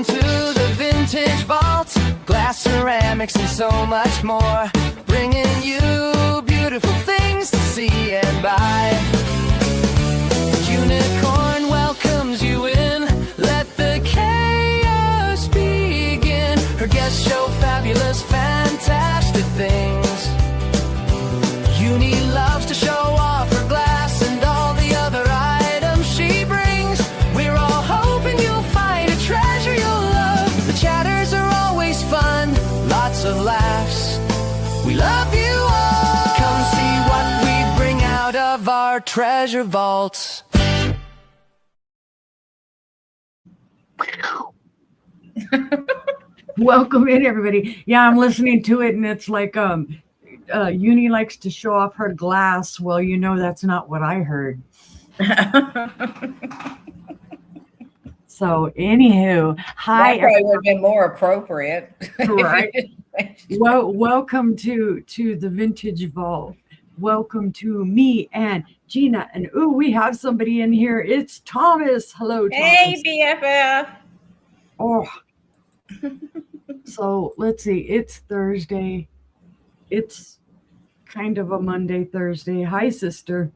Welcome to the Vintage Vault. Glass, ceramics, and so much more. Bringing you beautiful things to see and buy. Unicorn welcomes you in. Let the chaos begin. Her guests show fabulous, fantastic things. Uni loves to show off her glass and all the other items she brings. We're all hoping you'll find a treasure you'll love. The chatters are always fun, lots of laughs. We love you all. Come see what we bring out of our treasure vaults. Welcome in, everybody. Yeah, I'm listening to it, and it's like Uni likes to show off her glass. Well, you know that's not what I heard. So, anywho, hi. That probably would have been more appropriate. Right. Well, welcome to the Vintage Vault. Welcome to me and Gina. And we have somebody in here. It's Thomas. Hello, Thomas. Hey, BFF. Oh. So let's see. It's Thursday. It's kind of a Monday, Thursday. Hi, sister.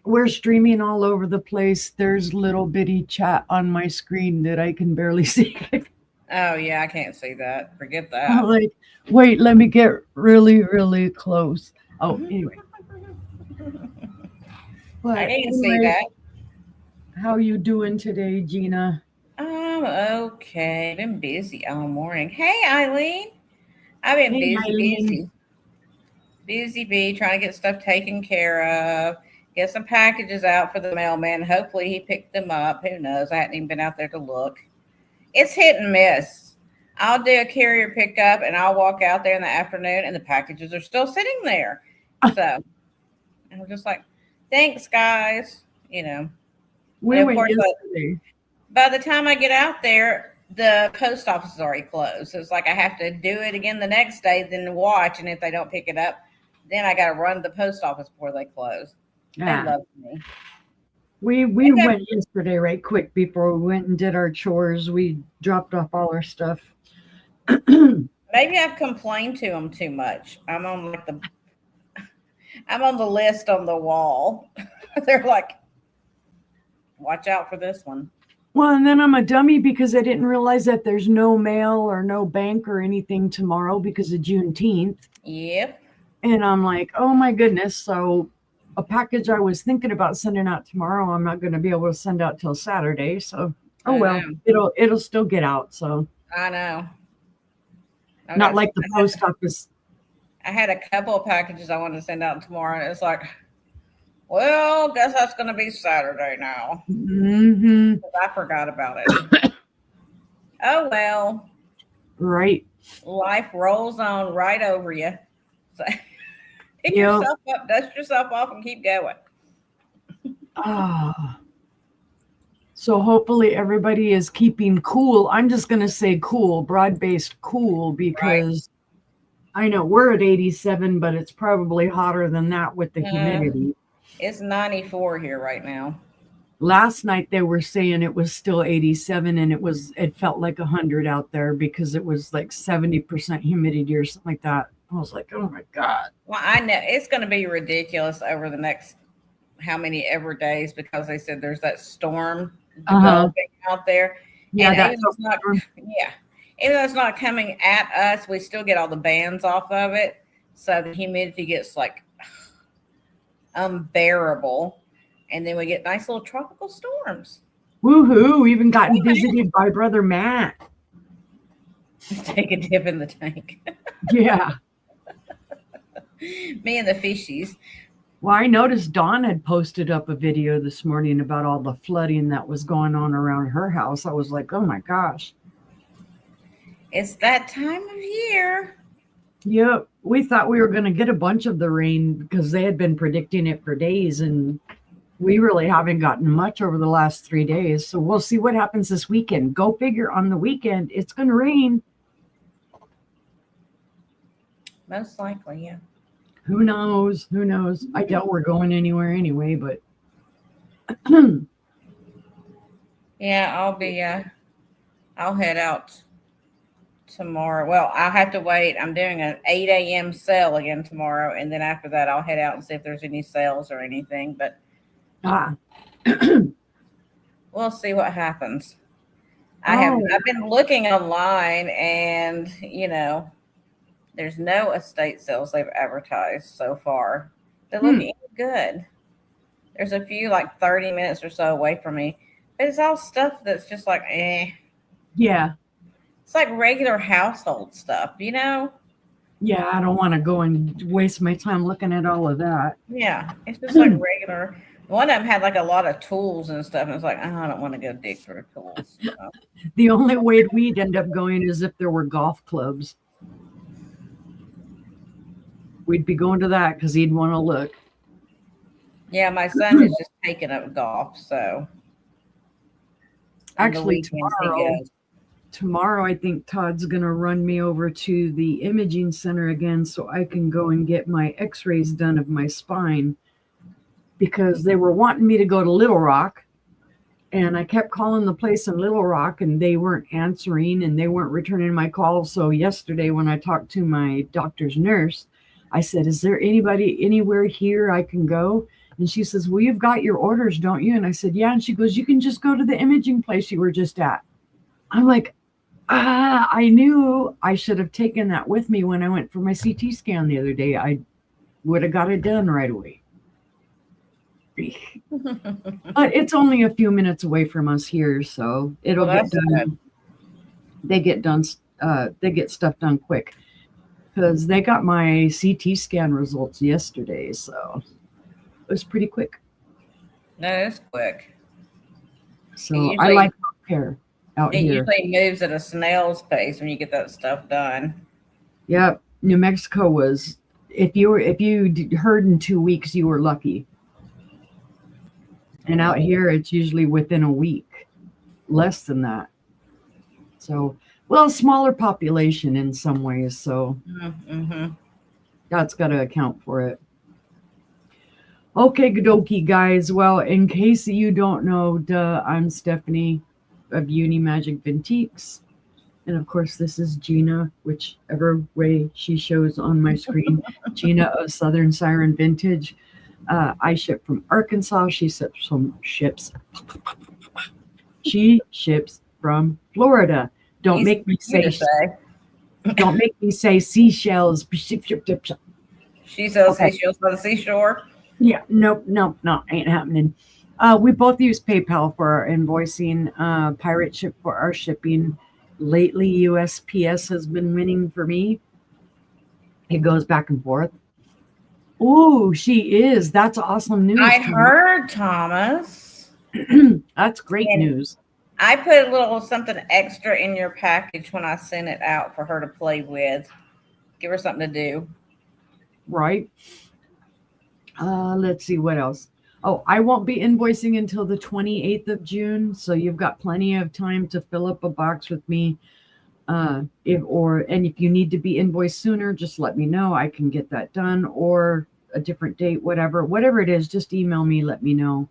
We're streaming all over the place. There's little bitty chat on my screen that I can barely see. Oh, yeah, I can't see that. Forget that. I'm like, wait, let me get really, really close. Oh, anyway. But I can't see that. How you doing today, Gina? I'm okay. Been busy all morning. Hey, Eileen. I've been busy. Busy bee, trying to get stuff taken care of. Get some packages out for the mailman. Hopefully he picked them up. Who knows? I hadn't even been out there to look. It's hit and miss. I'll do a carrier pickup and I'll walk out there in the afternoon and the packages are still sitting there. So I'm just like, thanks, guys. You know. We went yesterday. By the time I get out there, the post office is already closed. So it's like I have to do it again the next day, then watch. And if they don't pick it up, then I got to run to the post office before they close. Yeah. They love me. We went yesterday right quick before we went and did our chores. We dropped off all our stuff. Maybe I've complained to them too much. I'm on the list on the wall. They're like, watch out for this one. Well, and then I'm a dummy because I didn't realize that there's no mail or no bank or anything tomorrow because of Juneteenth. Yep. And I'm like, oh my goodness. So a package I was thinking about sending out tomorrow, I'm not going to be able to send out till Saturday. So, it'll still get out. So I know. Not like the post office. I had a couple of packages I wanted to send out tomorrow. And it's like, well, guess that's going to be Saturday now. Mm-hmm. I forgot about it. Oh, well. Right. Life rolls on right over you. So pick yourself up, dust yourself off, and keep going. So hopefully everybody is keeping cool. I'm just going to say cool, broad-based cool, because I know we're at 87, but it's probably hotter than that with the humidity. It's 94 here right now. Last night they were saying it was still 87 and it felt like 100 out there because it was like 70% humidity or something like that. I was like, oh my God. Well, I know it's going to be ridiculous over the next how many ever days because they said there's that storm developing out there. Yeah, even though it's not coming at us, we still get all the bands off of it. So the humidity gets like unbearable. And then we get nice little tropical storms. Woohoo! We even gotten visited by Brother Matt. Take a dip in the tank. Yeah. Me and the fishies. Well, I noticed Dawn had posted up a video this morning about all the flooding that was going on around her house. I was like, oh my gosh. It's that time of year. Yep. We thought we were going to get a bunch of the rain because they had been predicting it for days, and we really haven't gotten much over the last 3 days. So we'll see what happens this weekend. Go figure, on the weekend, it's going to rain. Most likely, yeah. Who knows? Who knows? I doubt we're going anywhere anyway, but. Yeah, I'll head out tomorrow. Well, I'll have to wait. I'm doing an 8 a.m. sale again tomorrow, and then after that, I'll head out and see if there's any sales or anything. But we'll see what happens. I've been looking online, and there's no estate sales they've advertised so far. They're looking good. There's a few like 30 minutes or so away from me, but it's all stuff that's just like Yeah. It's like regular household stuff, Yeah, I don't want to go and waste my time looking at all of that. Yeah, it's just like regular. One of them had like a lot of tools and stuff, and it's like, I don't want to go dig through tools. The only way we'd end up going is if there were golf clubs. We'd be going to that because he'd want to look. Yeah, my son is just taking up golf, so. Actually, tomorrow I think Todd's going to run me over to the imaging center again so I can go and get my x-rays done of my spine, because they were wanting me to go to Little Rock, and I kept calling the place in Little Rock and they weren't answering and they weren't returning my calls. So yesterday when I talked to my doctor's nurse, I said, is there anybody anywhere here I can go? And she says, well, you've got your orders, don't you? And I said, yeah. And she goes, you can just go to the imaging place you were just at. I'm like, I knew I should have taken that with me when I went for my CT scan the other day. I would have got it done right away. But it's only a few minutes away from us here, so it'll get done. Good. They get stuff done quick because they got my CT scan results yesterday, so it was pretty quick. No, it's quick. So I like healthcare out here. It usually moves at a snail's pace when you get that stuff done. Yep. New Mexico was, if you heard in 2 weeks, you were lucky. And out here, it's usually within a week, less than that. So, well, smaller population in some ways. So that's got to account for it. Okay, dokie, guys. Well, in case you don't know, I'm Stephanie of Unimagique Vintiques. And of course, this is Gina, whichever way she shows on my screen. Gina of Southern Siren Vintage. I ship from Arkansas. She ships from Florida. Don't make me say seashells. She sells seashells by the seashore. Yeah, nope, ain't happening. We both use PayPal for our invoicing, Pirate Ship for our shipping. Lately, USPS has been winning for me. It goes back and forth. Oh, she is. That's awesome news. I heard, Thomas. That's great news. I put a little something extra in your package when I sent it out for her to play with. Give her something to do. Right. Let's see what else. Oh, I won't be invoicing until the 28th of June. So you've got plenty of time to fill up a box with me. If you need to be invoiced sooner, just let me know. I can get that done, or a different date, whatever it is, just email me, let me know.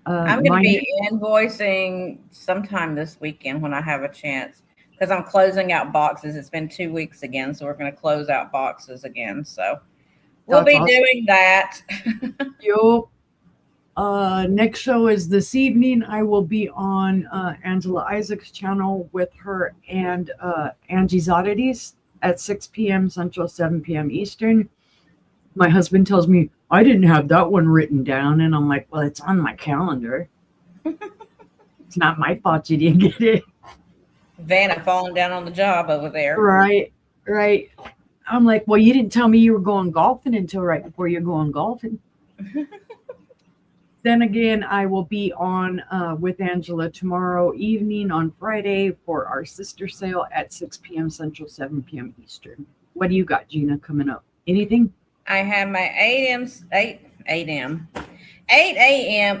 I'm going to be invoicing sometime this weekend when I have a chance, because I'm closing out boxes. It's been 2 weeks again, so we're going to close out boxes again. So we'll be doing that. Yup. Next show is this evening. I will be on Angela Isaac's channel with her and Angie's Oddities at 6 p.m. Central, 7 p.m. Eastern. My husband tells me, I didn't have that one written down. And I'm like, well, it's on my calendar. It's not my fault you didn't get it. Vanna falling down on the job over there. Right. I'm like, well, you didn't tell me you were going golfing until right before you're going golfing. Then again, I will be on with Angela tomorrow evening on Friday for our sister sale at 6 p.m. Central, 7 p.m. Eastern. What do you got, Gina, coming up? Anything? I have my 8 a.m.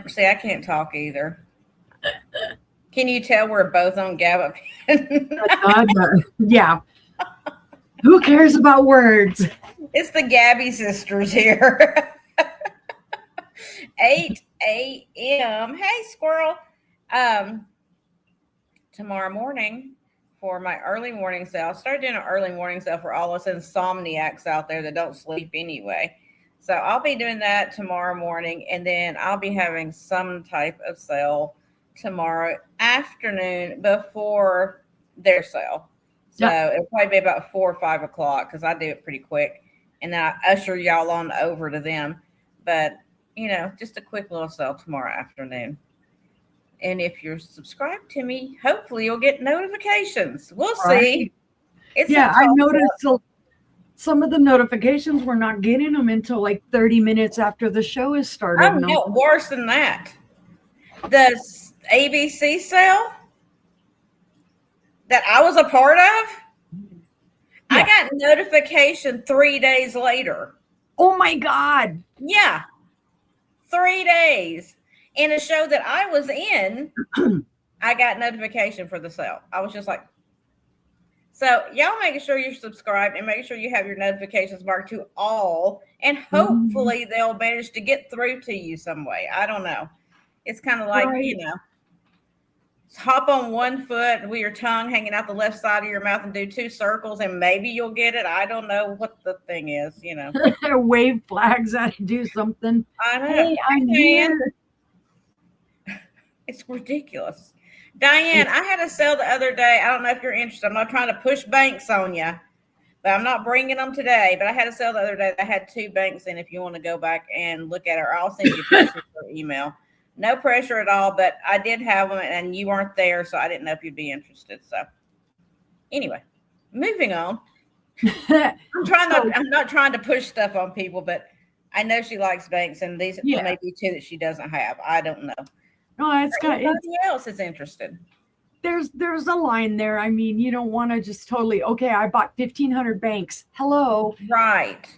See, I can't talk either. Can you tell we're both on GABA? Yeah. Who cares about words? It's the Gabby sisters here. 8 a.m. Hey, squirrel. tomorrow morning for my early morning sale. I started doing an early morning sale for all us insomniacs out there that don't sleep anyway. So I'll be doing that tomorrow morning, and then I'll be having some type of sale tomorrow afternoon before their sale. So it'll probably be about 4 or 5 o'clock because I do it pretty quick, and then I usher y'all on over to them. But just a quick little sale tomorrow afternoon. And if you're subscribed to me, hopefully you'll get notifications. We'll see. I noticed some of the notifications, we're not getting them until like 30 minutes after the show is started. Oh, no, worse than that. The ABC sale that I was a part of, I got notification 3 days later. Oh my God. Yeah. 3 days. In a show that I was in, I got notification for the sale. I was just like, so y'all make sure you're subscribed and make sure you have your notifications marked to all, and hopefully they'll manage to get through to you some way. I don't know. It's kind of like, hop on one foot with your tongue hanging out the left side of your mouth and do 2 circles and maybe you'll get it. I don't know what the thing is, Wave flags at to do something. I know. Hey, I'm here. It's ridiculous. Diane, I had a sale the other day. I don't know if you're interested. I'm not trying to push banks on you, but I'm not bringing them today. But I had a sale the other day that had 2 banks in if you want to go back and look at it, or I'll send you pictures or email. No pressure at all, but I did have them and you weren't there, so I didn't know if you'd be interested. So anyway, moving on. I'm not trying to push stuff on people, but I know she likes banks, and these may be 2 that she doesn't have. I don't know. No, it's got anybody else is interested. There's a line there. I mean, you don't want to just totally, okay, I bought 1,500 banks. Hello. Right.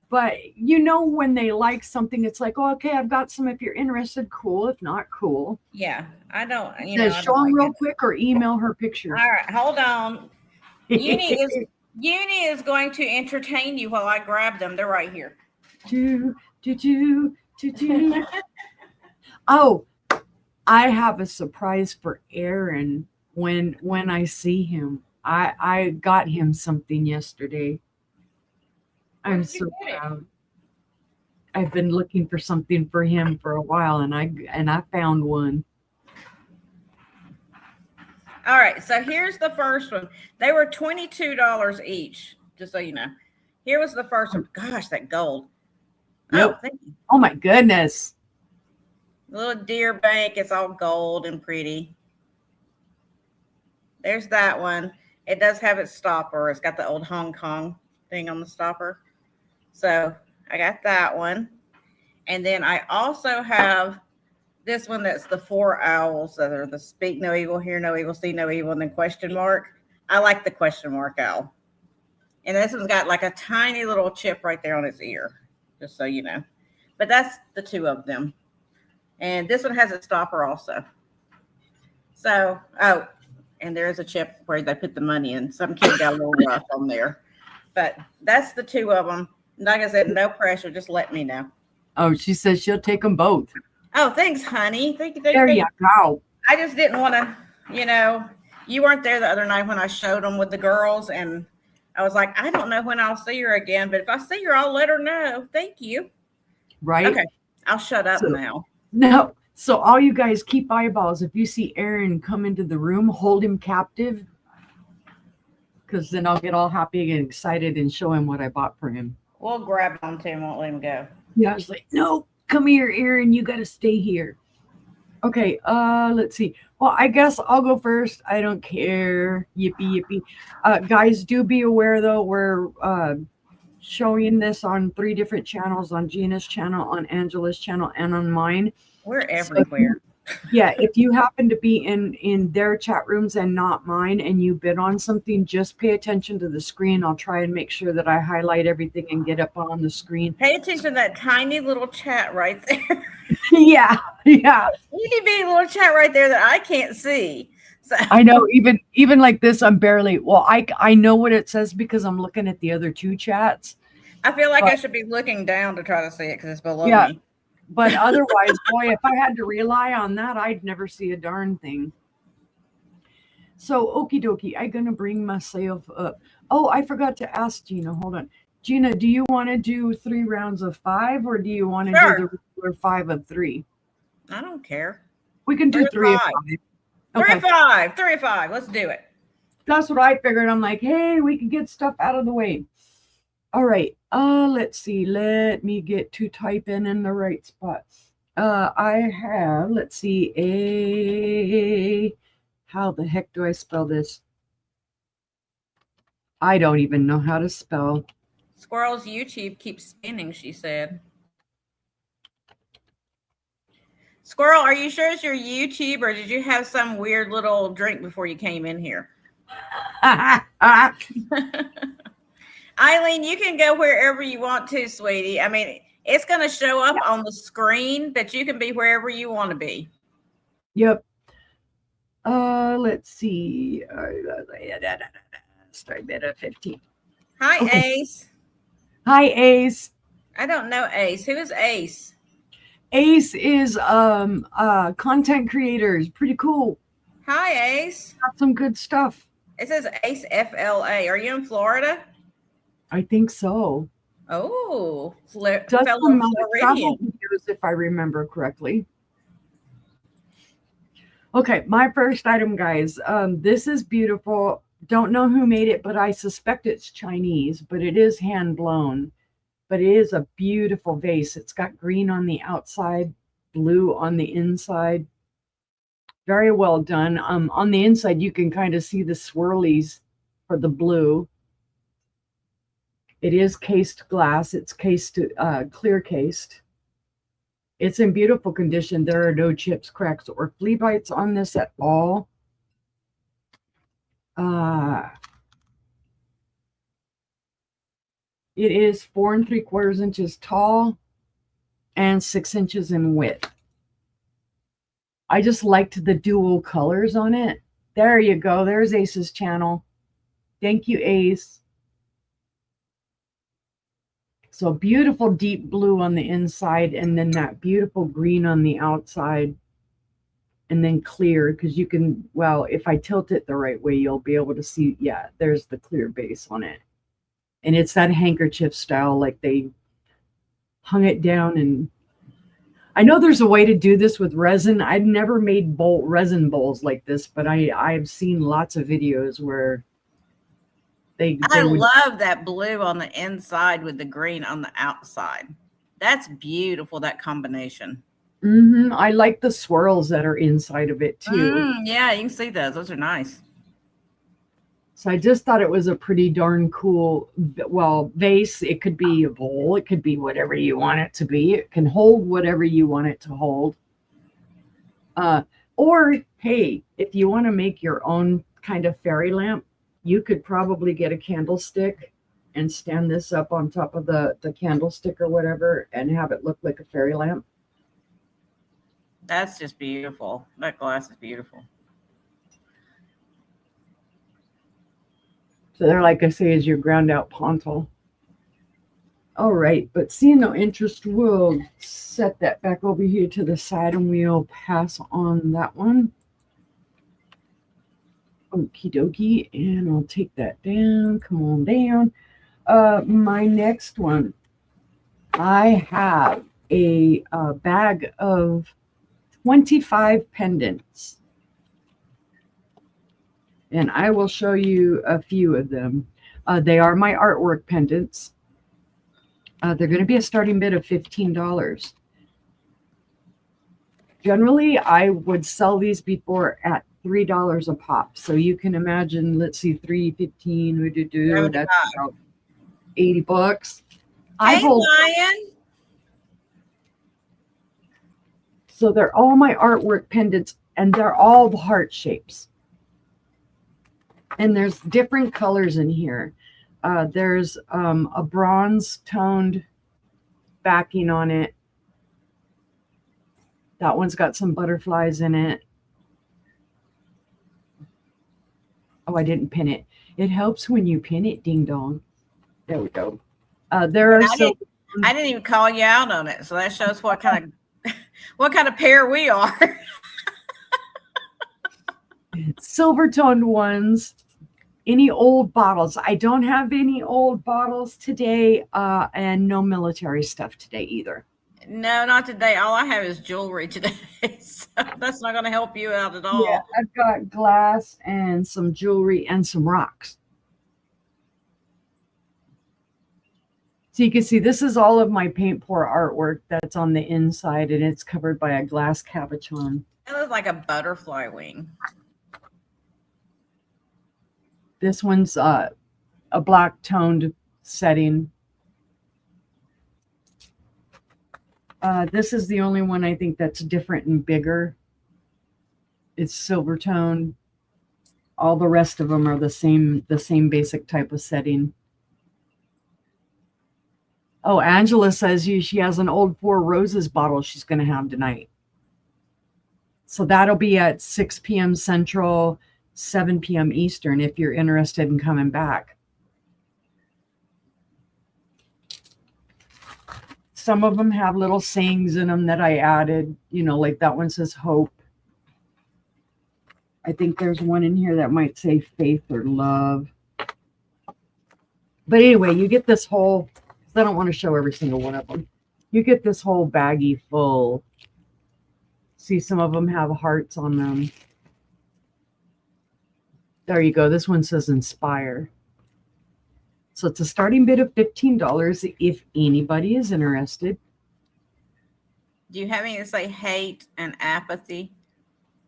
But when they like something, it's like, oh, okay, I've got some. If you're interested, cool. If not, cool. Yeah, I don't. Show them real quick or email her pictures. All right, hold on. Uni is going to entertain you while I grab them. They're right here. Oh, I have a surprise for Aaron when I see him. I got him something yesterday. I'm so proud. I've been looking for something for him for a while, and I found one. All right, so here's the first one. They were $22 each, just so you know. Here was the first one. Gosh, that gold. Yep. Oh, thank you. Oh my goodness. Little deer bank. It's all gold and pretty. There's that one. It does have its stopper. It's got the old Hong Kong thing on the stopper. So I got that one. And then I also have this one that's the 4 owls that are the speak no evil, hear no evil, see no evil, and then question mark. I like the question mark owl. And this one's got like a tiny little chip right there on its ear, just so you know. But that's the 2 of them. And this one has a stopper also. So, and there is a chip where they put the money in. Some kid got a little rough on there. But that's the 2 of them. Like I said, no pressure. Just let me know. Oh, she says she'll take them both. Oh, thanks, honey. Thank you. There you go. I just didn't want to, you weren't there the other night when I showed them with the girls. And I was like, I don't know when I'll see her again. But if I see her, I'll let her know. Thank you. Right. Okay. I'll shut up now. No. So all you guys keep eyeballs. If you see Aaron come into the room, hold him captive. Because then I'll get all happy and excited and show him what I bought for him. We'll grab on to him, won't let him go. Yeah, I was like, no, come here, Aaron. You got to stay here. Okay, let's see. Well, I guess I'll go first. I don't care. Yippee, yippee. Guys, do be aware, though, we're showing this on 3 different channels, on Gina's channel, on Angela's channel, and on mine. We're everywhere. Yeah, if you happen to be in their chat rooms and not mine, and you bid on something, just pay attention to the screen. I'll try and make sure that I highlight everything and get up on the screen. Pay attention to that tiny little chat right there. Yeah. Itty bitty little chat right there that I can't see. So I know, even like this, I'm barely. Well, I know what it says because I'm looking at the other 2 chats. I feel like I should be looking down to try to see it because it's below me. But otherwise, boy, if I had to rely on that, I'd never see a darn thing. So, okie dokie, I'm going to bring myself up. Oh, I forgot to ask Gina. Hold on. Gina, do you want to do 3 rounds of 5 or do you want to do the Sure. regular 5 of 3? I don't care. We can do 3 of 5. 3 Okay. of 5. 3 of 5. Let's do it. That's what I figured. I'm like, hey, we can get stuff out of the way. All right. Let's see. Let me get to typing in the right spot. I have, let's see, how the heck do I spell this? I don't even know how to spell. Squirrel's YouTube keeps spinning, she said. Squirrel, are you sure it's your YouTube or did you have some weird little drink before you came in here? Eileen, you can go wherever you want to, sweetie. I mean, it's going to show up on the screen, but you can be wherever you want to be. Yep. Let's see. Start bit at 15. Hi, okay. Ace. Hi, Ace. I don't know Ace. Who is Ace? Ace is content creators. Pretty cool. Hi, Ace. Got some good stuff. It says Ace FLA. Are you in Florida? I think so. Oh, fellow travel videos, if I remember correctly. Okay, my first item, guys. This is beautiful. Don't know who made it, but I suspect it's Chinese, but it is hand blown. But it is a beautiful vase. It's got green on the outside, blue on the inside. Very well done. On the inside, you can kind of see the swirlies for the blue. It is cased glass. It's cased, clear cased. It's in beautiful condition. There are no chips, cracks, or flea bites on this at all. It is 4 3/4 inches tall and 6 inches in width. I just liked the dual colors on it. There you go. There's Ace's channel. Thank you, Ace. So beautiful deep blue on the inside and then that beautiful green on the outside and then clear because you can, well, if I tilt it the right way, you'll be able to see, yeah, there's the clear base on it. And it's that handkerchief style, like they hung it down. And I know there's a way to do this with resin. I've never made resin bowls like this, but I've seen lots of videos where I love that blue on the inside with the green on the outside. That's beautiful, that combination. I like the swirls that are inside of it too. Yeah, you can see those. Those are nice. So I just thought it was a pretty darn cool, well, vase. It could be a bowl. It could be whatever you want it to be. It can hold whatever you want it to hold. Or, hey, if you want to make your own kind of fairy lamp, you could probably get a candlestick and stand this up on top of the candlestick or whatever and have it look like a fairy lamp. That's just beautiful. That glass is beautiful. So there, like I say, is your ground out pontal. All right, but seeing no interest, we'll set that back over here to the side and we'll pass on that one. Okie dokie, and I'll take that down. Come on down. My next one, I have a bag of 25 pendants. And I will show you a few of them. They are my artwork pendants. They're going to be a starting bid of $15. Generally, I would sell these before at $3 a pop. So you can imagine, let's see, 3.15, that's about $80. Hey, Lion. So they're all my artwork pendants, and they're all the heart shapes. And there's different colors in here. There's a bronze toned backing on it. That one's got some butterflies in it. Oh, I didn't pin it. It helps when you pin it, ding dong. There we go. I didn't even call you out on it, so that shows what kind of pair we are. silver toned ones. Any old bottles? I don't have any old bottles today, and no military stuff today either. No, not today. All I have is jewelry today. So that's not going to help you out at Yeah, all. I've got glass and some jewelry and some rocks. So you can see this is all of my paint pour artwork that's on the inside, and it's covered by a glass cabochon. It looks like a butterfly wing. This one's a black toned setting. This is the only one I think that's different and bigger. It's silver tone. All the rest of them are the same basic type of setting. Oh, Angela says she has an old Four Roses bottle she's going to have tonight. So that'll be at 6 p.m. Central, 7 p.m. Eastern if you're interested in coming back. Some of them have little sayings in them that I added, like that one says hope. I think there's one in here that might say faith or love. But anyway, you get this whole, I don't want to show every single one of them. You get this whole baggie full. See, some of them have hearts on them. There you go. This one says inspire. So it's a starting bid of $15 if anybody is interested. Do you have any that say hate and apathy?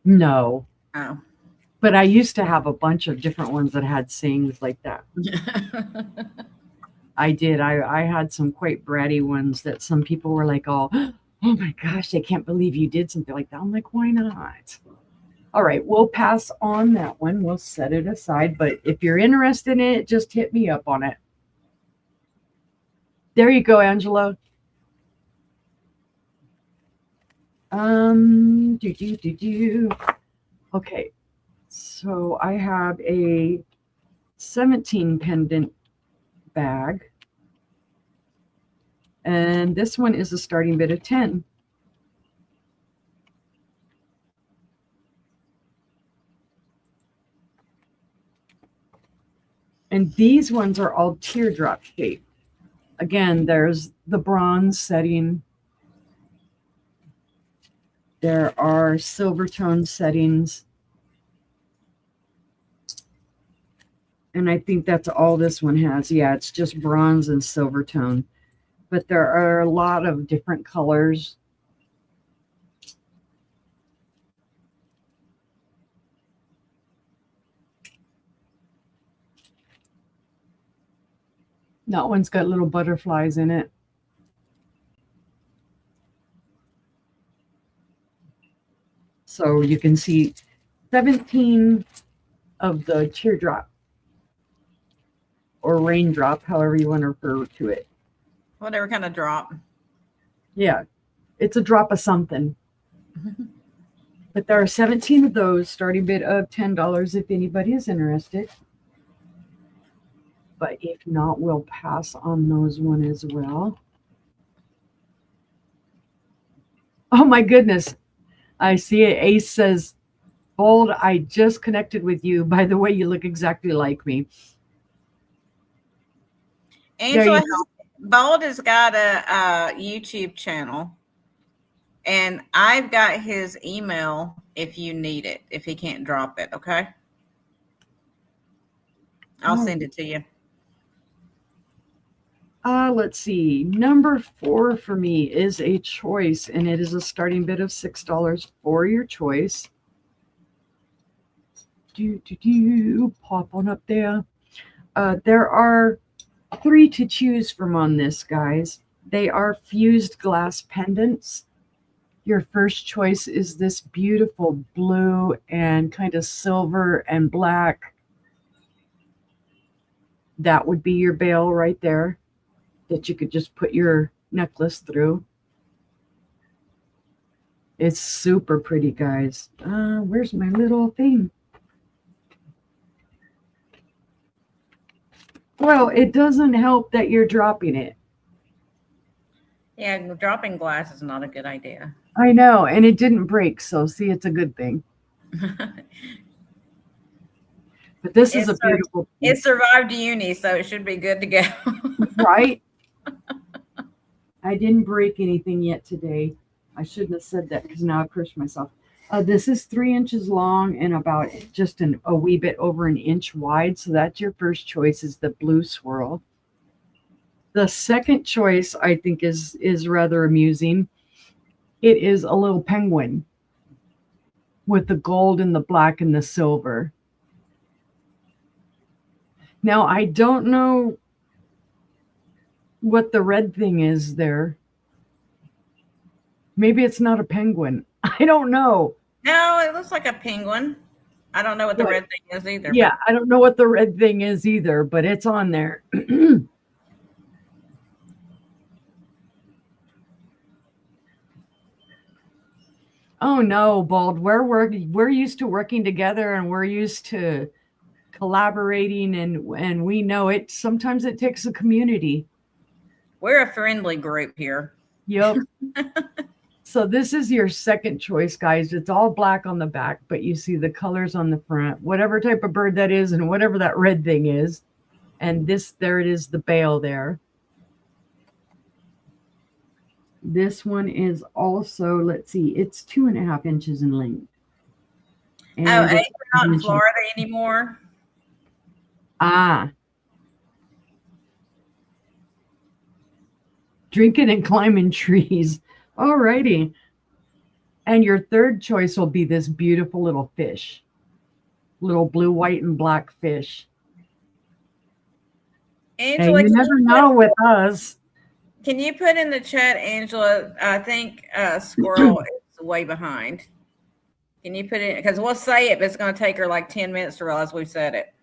No. Oh. But I used to have a bunch of different ones that had sayings like that. I did. I had some quite bratty ones that some people were like, oh my gosh, I can't believe you did something like that. I'm like, why not? All right, we'll pass on that one. We'll set it aside. But if you're interested in it, just hit me up on it. There you go, Angela. Okay, so I have a 17 pendant bag. And this one is a starting bid of 10. And these ones are all teardrop shaped. Again, there's the bronze setting. There are silver tone settings. And I think that's all this one has. Yeah, it's just bronze and silver tone. But there are a lot of different colors. That one's got little butterflies in it. So you can see 17 of the teardrop or raindrop, however you want to refer to it. Whatever kind of drop. Yeah, it's a drop of something. But there are 17 of those, starting bid of $10 if anybody is interested. But if not, we'll pass on those one as well. Oh my goodness. I see it. Ace says, Bold, I just connected with you. By the way, you look exactly like me. Angela, Bold has got a YouTube channel. And I've got his email if you need it, if he can't drop it, okay? I'll send it to you. Let's see. Number 4 for me is a choice, and it is a starting bid of $6 for your choice. Pop on up there. There are 3 to choose from on this, guys. They are fused glass pendants. Your first choice is this beautiful blue and kind of silver and black. That would be your bail right there that you could just put your necklace through. It's super pretty, guys. Where's my little thing? Well, it doesn't help that you're dropping it. Yeah, dropping glass is not a good idea. I know, and it didn't break, so see, it's a good thing. But this is a beautiful It piece. survived uni, so it should be good to go. Right? I didn't break anything yet today. I shouldn't have said that because now I cursed myself. This is 3 inches long and about just a wee bit over an inch wide. So that's your first choice, is the blue swirl. The second choice I think is rather amusing. It is a little penguin with the gold and the black and the silver. Now I don't know what the red thing is there. Maybe it's not a penguin. I don't know. No, it looks like a penguin. I don't know what the red thing is either. Yeah, I don't know what the red thing is either, but it's on there. Oh no, Bald. We're used to working together, and we're used to collaborating, and we know it. Sometimes it takes a community. We're a friendly group here. Yep. So this is your second choice, guys. It's all black on the back, but you see the colors on the front, whatever type of bird that is and whatever that red thing is. And there it is, the bail there. This one is also, let's see, it's 2.5 inches in length. And it's not in Florida anymore. Drinking and climbing trees. All righty. And your third choice will be this beautiful little fish. Little blue, white, and black fish. Angela, and you never know with us. Can you put in the chat, Angela? I think squirrel is way behind. Can you put it? Because we'll say it, but it's going to take her like 10 minutes to realize we've said it.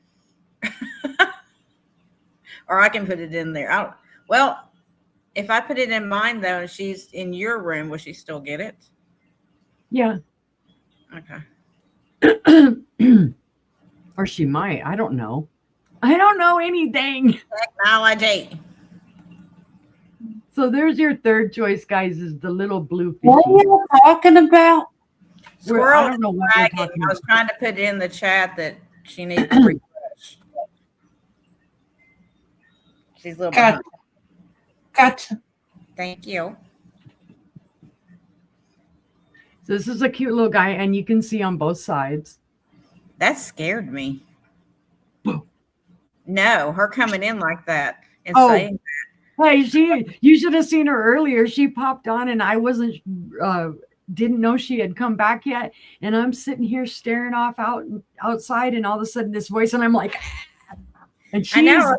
Or I can put it in there. Well, if I put it in mine, though, and she's in your room, will she still get it? Yeah. Okay. Or she might. I don't know. I don't know anything. Technology. So there's your third choice, guys, is the little blue fish. What are you talking about? Squirrel. I don't know what we're talking I was about. trying to put it in the chat that she needs to refresh. She's a little behind. Gotcha. Thank you. So this is a cute little guy, and you can see on both sides. That scared me. No, her coming in like that and saying that. Hey, you should have seen her earlier. She popped on, and I didn't know she had come back yet. And I'm sitting here staring off outside, and all of a sudden this voice, and I'm like, and she's I know.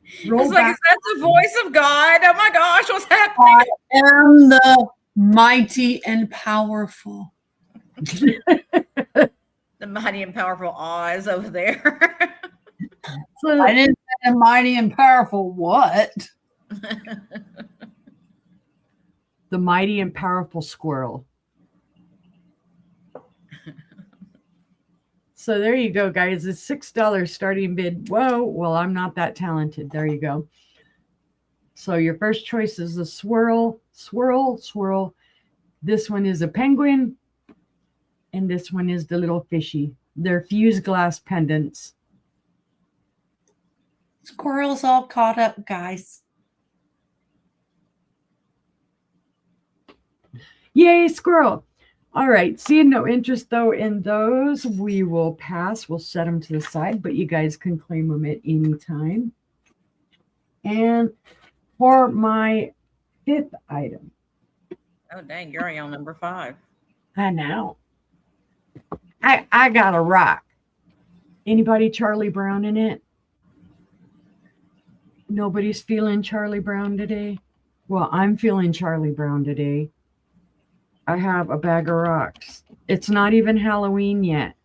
It's like, is that the voice of God? Oh my gosh, what's happening? I am the mighty and powerful. The mighty and powerful Oz over there. So I didn't say mighty and powerful what? The mighty and powerful squirrel. So there you go, guys. It's $6 starting bid. Whoa, well, I'm not that talented. There you go. So your first choice is the swirl, swirl, swirl. This one is a penguin. And this one is the little fishy. They're fused glass pendants. Squirrel's all caught up, guys. Yay, squirrel. All right. Seeing no interest, though, in those, we will pass. We'll set them to the side, but you guys can claim them at any time. And for my fifth item. Oh, dang. You're already on number 5. I know. I got a rock. Anybody Charlie Brown in it? Nobody's feeling Charlie Brown today? Well, I'm feeling Charlie Brown today. I have a bag of rocks. It's not even Halloween yet.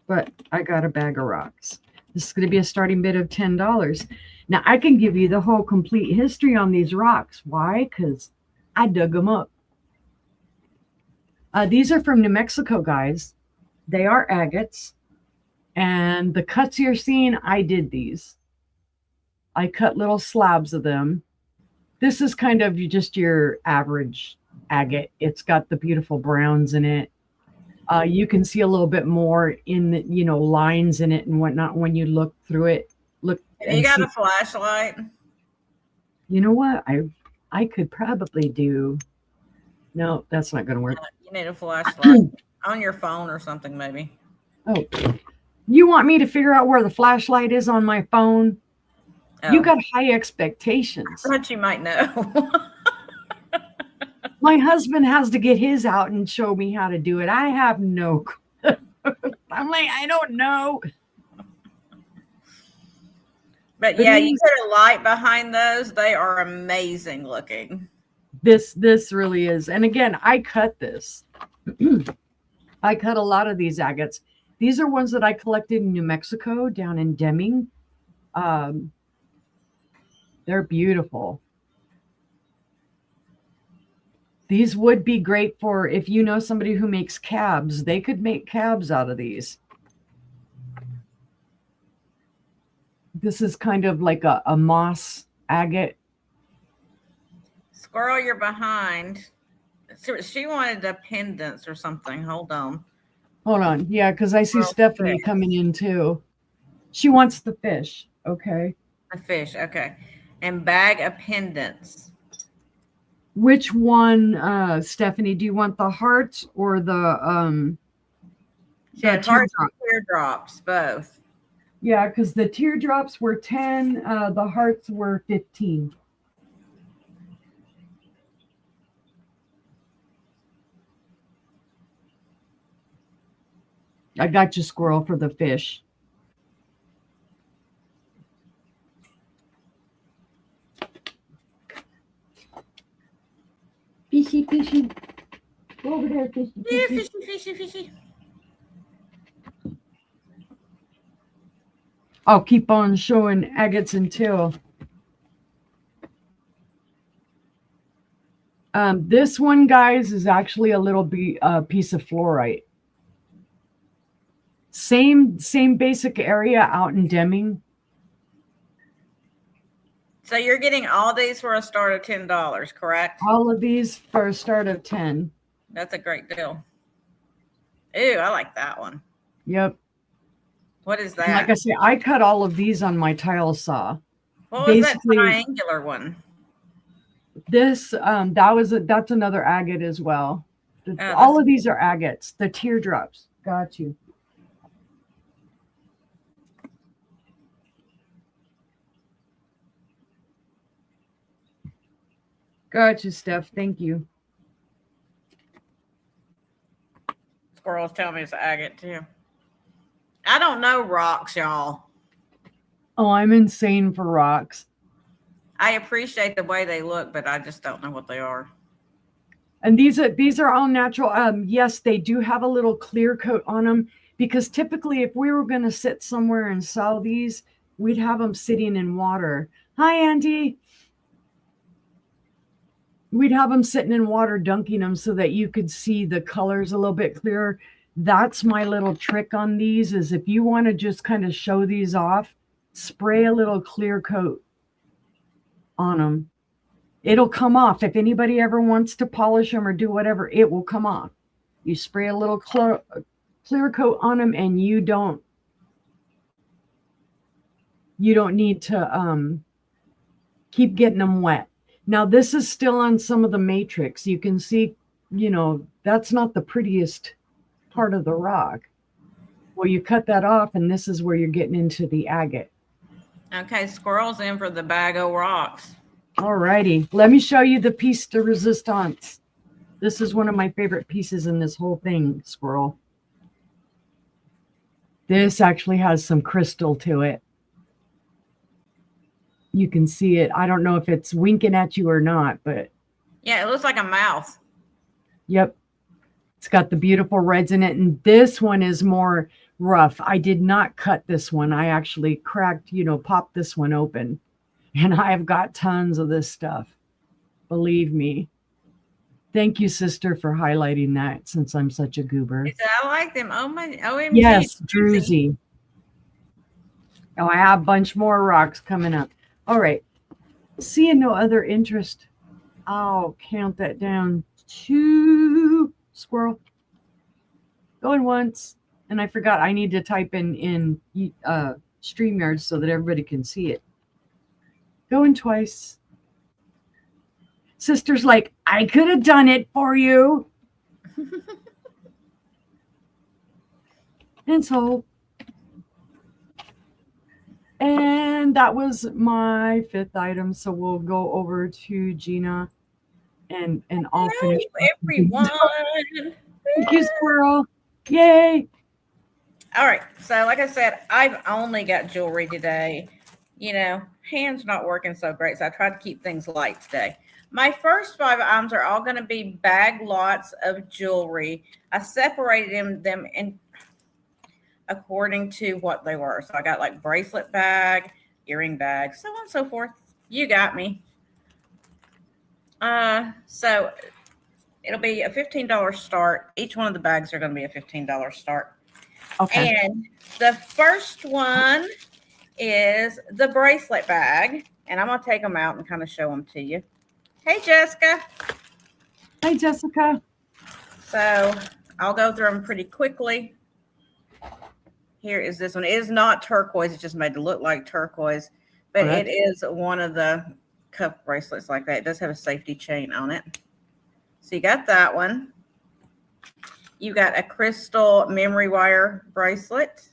But I got a bag of rocks. This is going to be a starting bid of $10. Now, I can give you the whole complete history on these rocks. Why? Because I dug them up. These are from New Mexico, guys. They are agates. And the cuts you're seeing, I did these. I cut little slabs of them. This is kind of just your average agate. It's got the beautiful browns in it. You can see a little bit more in the, lines in it and whatnot when you look through it. Look Have and you got see. a flashlight? You know what? I could probably do. No, that's not going to work. You need a flashlight on your phone or something, maybe. Oh, you want me to figure out where the flashlight is on my phone? You Oh, got high expectations. I thought you might know. My husband has to get his out and show me how to do it. I have no. I'm like, I don't know. But yeah, you put a light behind those. They are amazing looking. This really is. And again, I cut this. I cut a lot of these agates. These are ones that I collected in New Mexico down in Deming. They're beautiful. These would be great for if you know somebody who makes cabs. They could make cabs out of these. This is kind of like a moss agate. Squirrel, you're behind. She wanted the pendants or something. Hold on. Hold on. Yeah, because I see Stephanie coming in too. She wants the fish. Okay. The fish. Okay. And bag of pendants. Which one, Stephanie? Do you want the hearts or the She had hearts and teardrops, both. Yeah, because the teardrops were 10, the hearts were 15. I got you, squirrel, for the fish. Fishy, fishy. Go over there, fishy, fishy. Yeah, fishy, fishy, fishy. I'll keep on showing agates until. This one, guys, is actually a little piece of fluorite. Same basic area out in Deming. So you're getting all these for a start of $10, correct? All of these for a start of 10. That's a great deal. Ooh, I like that one. Yep. What is that? And like I say, I cut all of these on my tile saw. What was that triangular one? This that's another agate as well. All of these are agates. The teardrops. Got you. Got you, Steph. Thank you. Squirrel's telling me it's agate too. I don't know rocks, y'all. Oh, I'm insane for rocks. I appreciate the way they look, but I just don't know what they are. And these are all natural. Yes, they do have a little clear coat on them because typically if we were going to sit somewhere and sell these, we'd have them sitting in water. Hi, Andy. We'd have them sitting in water, dunking them so that you could see the colors a little bit clearer. That's my little trick on these is if you want to just kind of show these off, spray a little clear coat on them. It'll come off. If anybody ever wants to polish them or do whatever, it will come off. You spray a little clear coat on them and you don't need to keep getting them wet. Now, this is still on some of the matrix. You can see, that's not the prettiest part of the rock. Well, you cut that off, and this is where you're getting into the agate. Okay, squirrel's in for the bag of rocks. All righty. Let me show you the piece de resistance. This is one of my favorite pieces in this whole thing, squirrel. This actually has some crystal to it. You can see it. I don't know if it's winking at you or not, but. Yeah, it looks like a mouth. Yep. It's got the beautiful reds in it. And this one is more rough. I did not cut this one. I actually cracked, popped this one open. And I've got tons of this stuff. Believe me. Thank you, sister, for highlighting that since I'm such a goober. I like them. Oh, my. OMG. Yes, Druzy. Oh, I have a bunch more rocks coming up. All right. Seeing no other interest. I'll count that down. 2 squirrel. Going once, and I forgot I need to type in StreamYard so that everybody can see it. Going twice. Sister's like, I could have done it for you. And so, and that was my 5th item. So we'll go over to Gina and I'll finish. Everyone. Thank you, Squirrel. Yay. All right. So like I said, I've only got jewelry today. You know, hands not working so great. So I tried to keep things light today. My first 5 items are all going to be bag lots of jewelry. I separated them in according to what they were. So I got like bracelet bag, earring bag, so on and so forth. You got me. So it'll be a $15 start. Each one of the bags are going to be a $15 start. Okay. And the first one is the bracelet bag. And I'm going to take them out and kind of show them to you. Hey, Jessica. Hi, Jessica. So I'll go through them pretty quickly. Here is this one. It is not turquoise. It's just made to look like turquoise. But it is one of the cuff bracelets like that. It does have a safety chain on it. So you got that one. You got a crystal memory wire bracelet.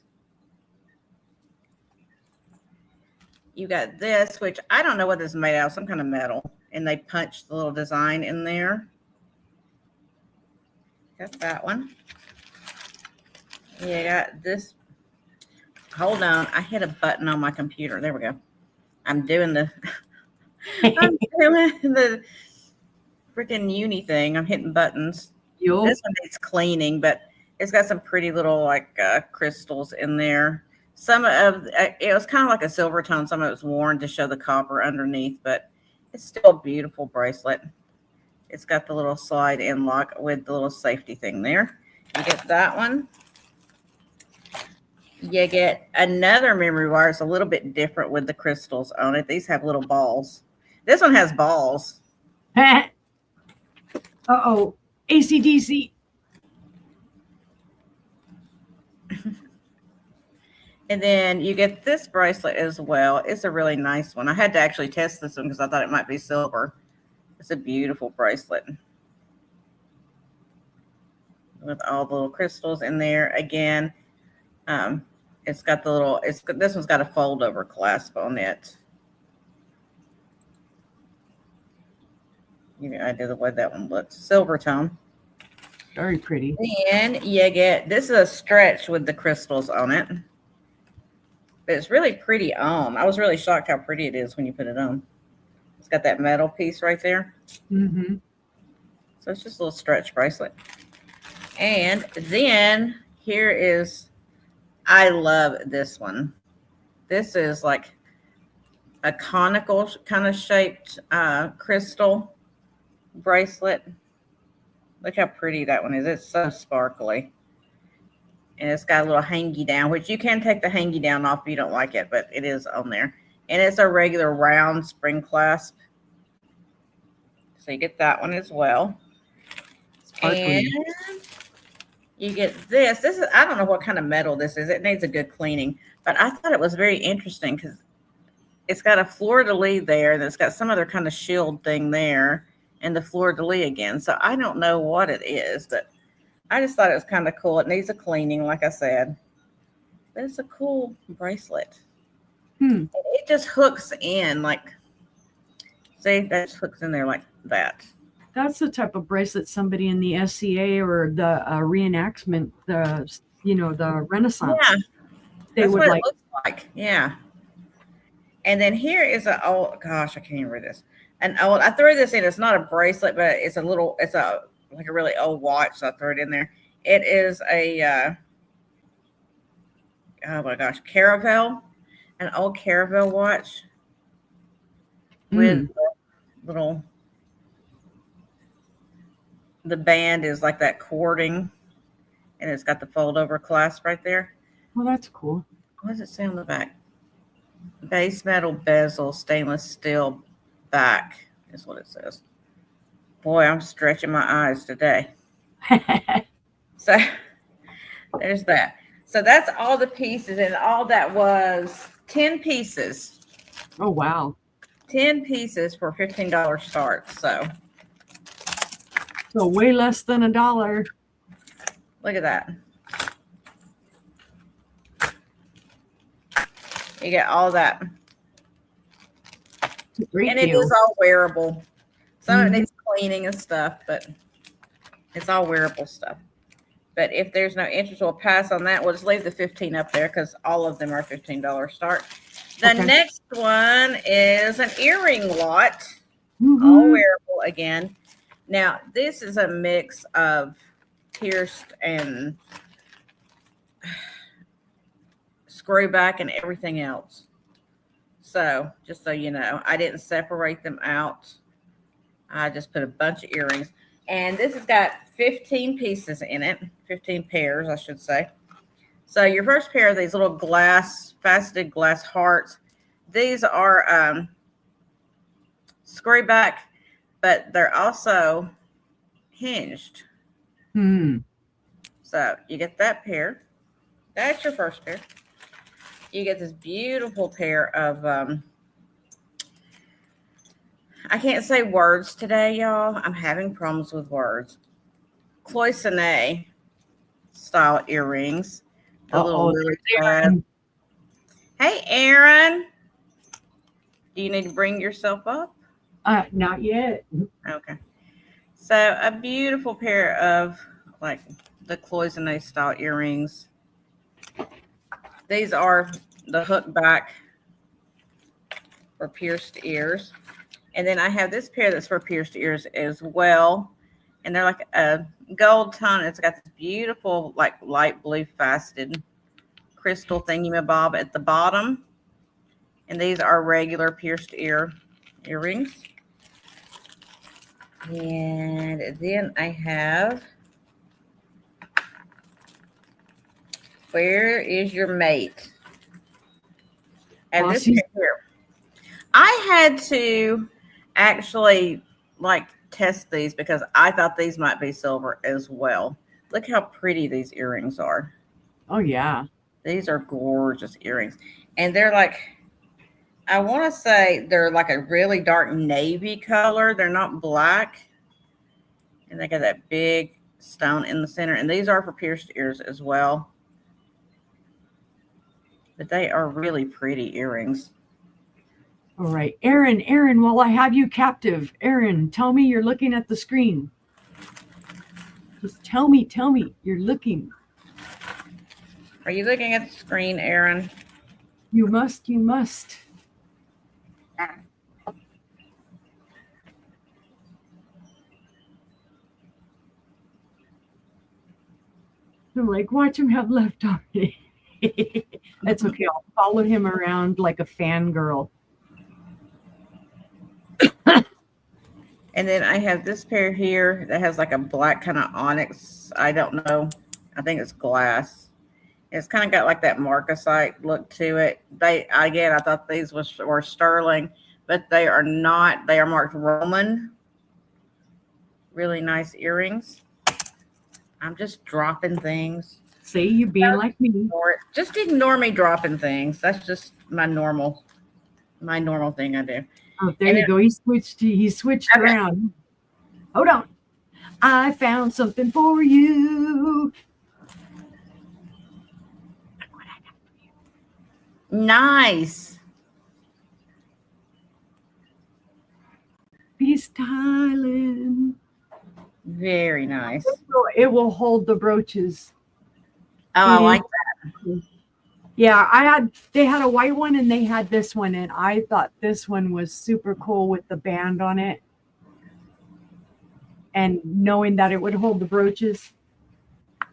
You got this, which I don't know what this is made out of, some kind of metal. And they punched the little design in there. Got that one. You got this. Hold on. I hit a button on my computer. There we go. I'm doing the freaking uni thing. I'm hitting buttons. This one needs cleaning, but it's got some pretty little like crystals in there. Some of it was kind of like a silver tone. Some of it was worn to show the copper underneath, but it's still a beautiful bracelet. It's got the little slide in lock with the little safety thing there. You get that one. You get another memory wire. It's a little bit different with the crystals on it. These have little balls. This one has balls. Uh-oh. AC/DC. And then you get this bracelet as well. It's a really nice one. I had to actually test this one because I thought it might be silver. It's a beautiful bracelet with all the little crystals in there. Again, it's got the little, this one's got a fold over clasp on it. You know, I did the way that one looks. Silver tone. Very pretty. Then you get, this is a stretch with the crystals on it. But it's really pretty on. I was really shocked how pretty it is when you put it on. It's got that metal piece right there. Mm-hmm. So it's just a little stretch bracelet. And then here is, I love this one. This is like a conical kind of shaped crystal bracelet. Look how pretty that one is. It's so sparkly. And it's got a little hangy down, which you can take the hangy down off if you don't like it, but it is on there. And it's a regular round spring clasp. So you get that one as well. And you get this. This is, I don't know what kind of metal this is. It needs a good cleaning. But I thought it was very interesting because it's got a fleur-de-lis there, and it's got some other kind of shield thing there, and the fleur-de-lis again. So I don't know what it is, but I just thought it was kind of cool. It needs a cleaning, like I said. But it's a cool bracelet. It just hooks in like, see, that just hooks in there like that. That's the type of bracelet somebody in the SCA or the reenactment, the Renaissance. Yeah, they that's would what like. it looks like. Yeah. And then here is an old, gosh, I can't even read this. An old, I threw this in. It's not a bracelet, but it's a little, it's a like a really old watch. So I threw it in there. It is a, oh my gosh, Caravel, an old Caravel watch with little, the band is like that cording, and it's got the fold over clasp right there. Well, that's cool. What does it say on the back? Base metal bezel, stainless steel back is what it says. Boy, I'm stretching my eyes today. So There's that. So that's all the pieces, and all that was 10 pieces. Oh, wow. 10 pieces for $15 start. So way less than $1. look at that. You get all that. Great And deal. it is all wearable. Some of it Mhm. needs cleaning and stuff, but it's all wearable stuff. But if there's no interest, we'll pass on that. We'll just leave the 15 up there because all of them are $15 start. The Okay. next one is an earring lot, Mhm. all wearable again. Now, this is a mix of pierced and screw back and everything else. So, just so you know, I didn't separate them out. I just put a bunch of earrings. And this has got 15 pieces in it, 15 pairs, I should say. So your first pair of these little faceted glass hearts, these are screw back, but they're also hinged. So you get that pair. That's your first pair. You get this beautiful pair of, I can't say words today, y'all. I'm having problems with words. Cloisonne style earrings. The little lily pad. Hey, Aaron. Do you need to bring yourself up? Not yet. Okay. So a beautiful pair of like the cloisonne style earrings. These are the hook back for pierced ears. And then I have this pair that's for pierced ears as well. And they're like a gold tone. It's got this beautiful like light blue faceted crystal thingamabob at the bottom. And these are regular pierced earrings. And then I have, where is your mate? And this here, I had to actually like test these because I thought these might be silver as well. Look how pretty these earrings are. Oh, yeah. These are gorgeous earrings. And they're like, I want to say they're like a really dark navy color. They're not black. And they got that big stone in the center. And these are for pierced ears as well. But they are really pretty earrings. All right. Aaron, while I have you captive, Aaron, tell me you're looking at the screen. Just tell me you're looking. Are you looking at the screen, Aaron? You must. I'm like, watch him have left already. That's okay. I'll follow him around like a fangirl. And then I have this pair here that has like a black kind of onyx. I don't know. I think it's glass. It's kind of got like that marcasite look to it. I thought these were sterling, but they are not. They are marked Roman. Really nice earrings. I'm just dropping things. See, you being like me. Just ignore me dropping things. That's just my normal thing I do. Oh, there you go. He switched around. Hold on. I found something for you. Look what I got for you. Nice. Beast Island. Very nice. It will hold the brooches. Oh, I like that. Yeah, they had a white one and they had this one, and I thought this one was super cool with the band on it. And knowing that it would hold the brooches.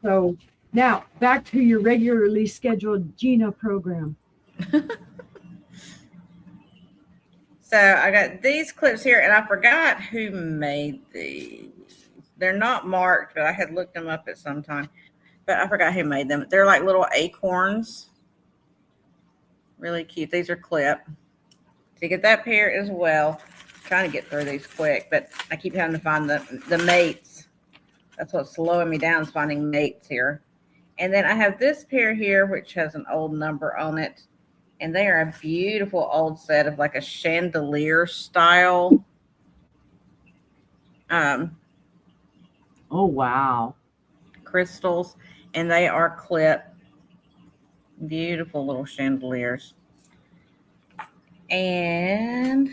So now back to your regularly scheduled Gina program. So I got these clips here, and I forgot who made these. They're not marked, but I had looked them up at some time. But I forgot who made them. They're like little acorns. Really cute. These are clip. So you get that pair as well. I'm trying to get through these quick, but I keep having to find the mates. That's what's slowing me down, is finding mates here. And then I have this pair here, which has an old number on it. And they are a beautiful old set of like a chandelier style. Oh, wow. Crystals. And they are clip. Beautiful little chandeliers. And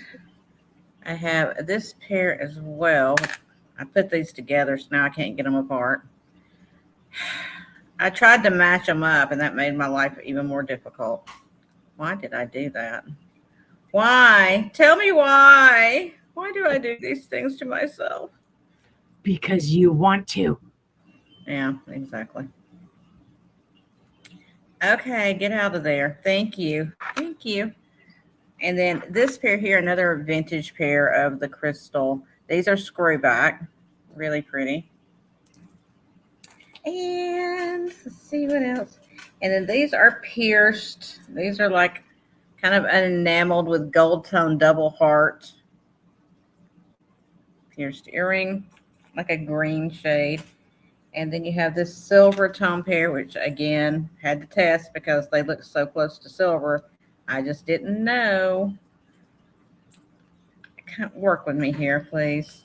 I have this pair as well. I put these together, so now I can't get them apart. I tried to match them up, and that made my life even more difficult. Why did I do that? Why? Tell me why. Why do I do these things to myself? Because you want to. Yeah, exactly. Okay, get out of there. Thank you. Thank you. And then this pair here, another vintage pair of the crystal. These are screwback. Really pretty. And let's see what else. And then these are pierced. These are like kind of enameled with gold tone double heart. Pierced earring, like a green shade. And then you have this silver tone pair, which again had to test because they look so close to silver. I just didn't know. Can't work with me here, please.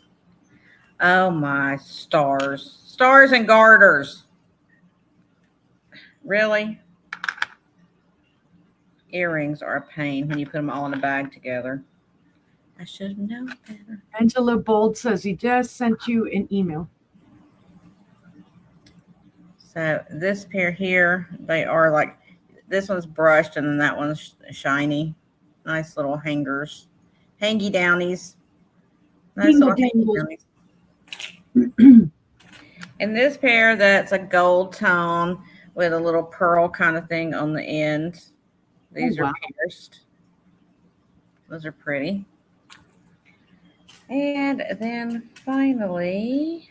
Oh my stars. Stars and garters. Really? Earrings are a pain when you put them all in a bag together. I should have known better. Angela Bold says he just sent you an email. So this pair here, they are like, this one's brushed and then that one's shiny. Nice little hangers. Hangy downies. Nice little hangy downies. And this pair, that's a gold tone with a little pearl kind of thing on the end. These are pierced. Those are pretty. And then finally,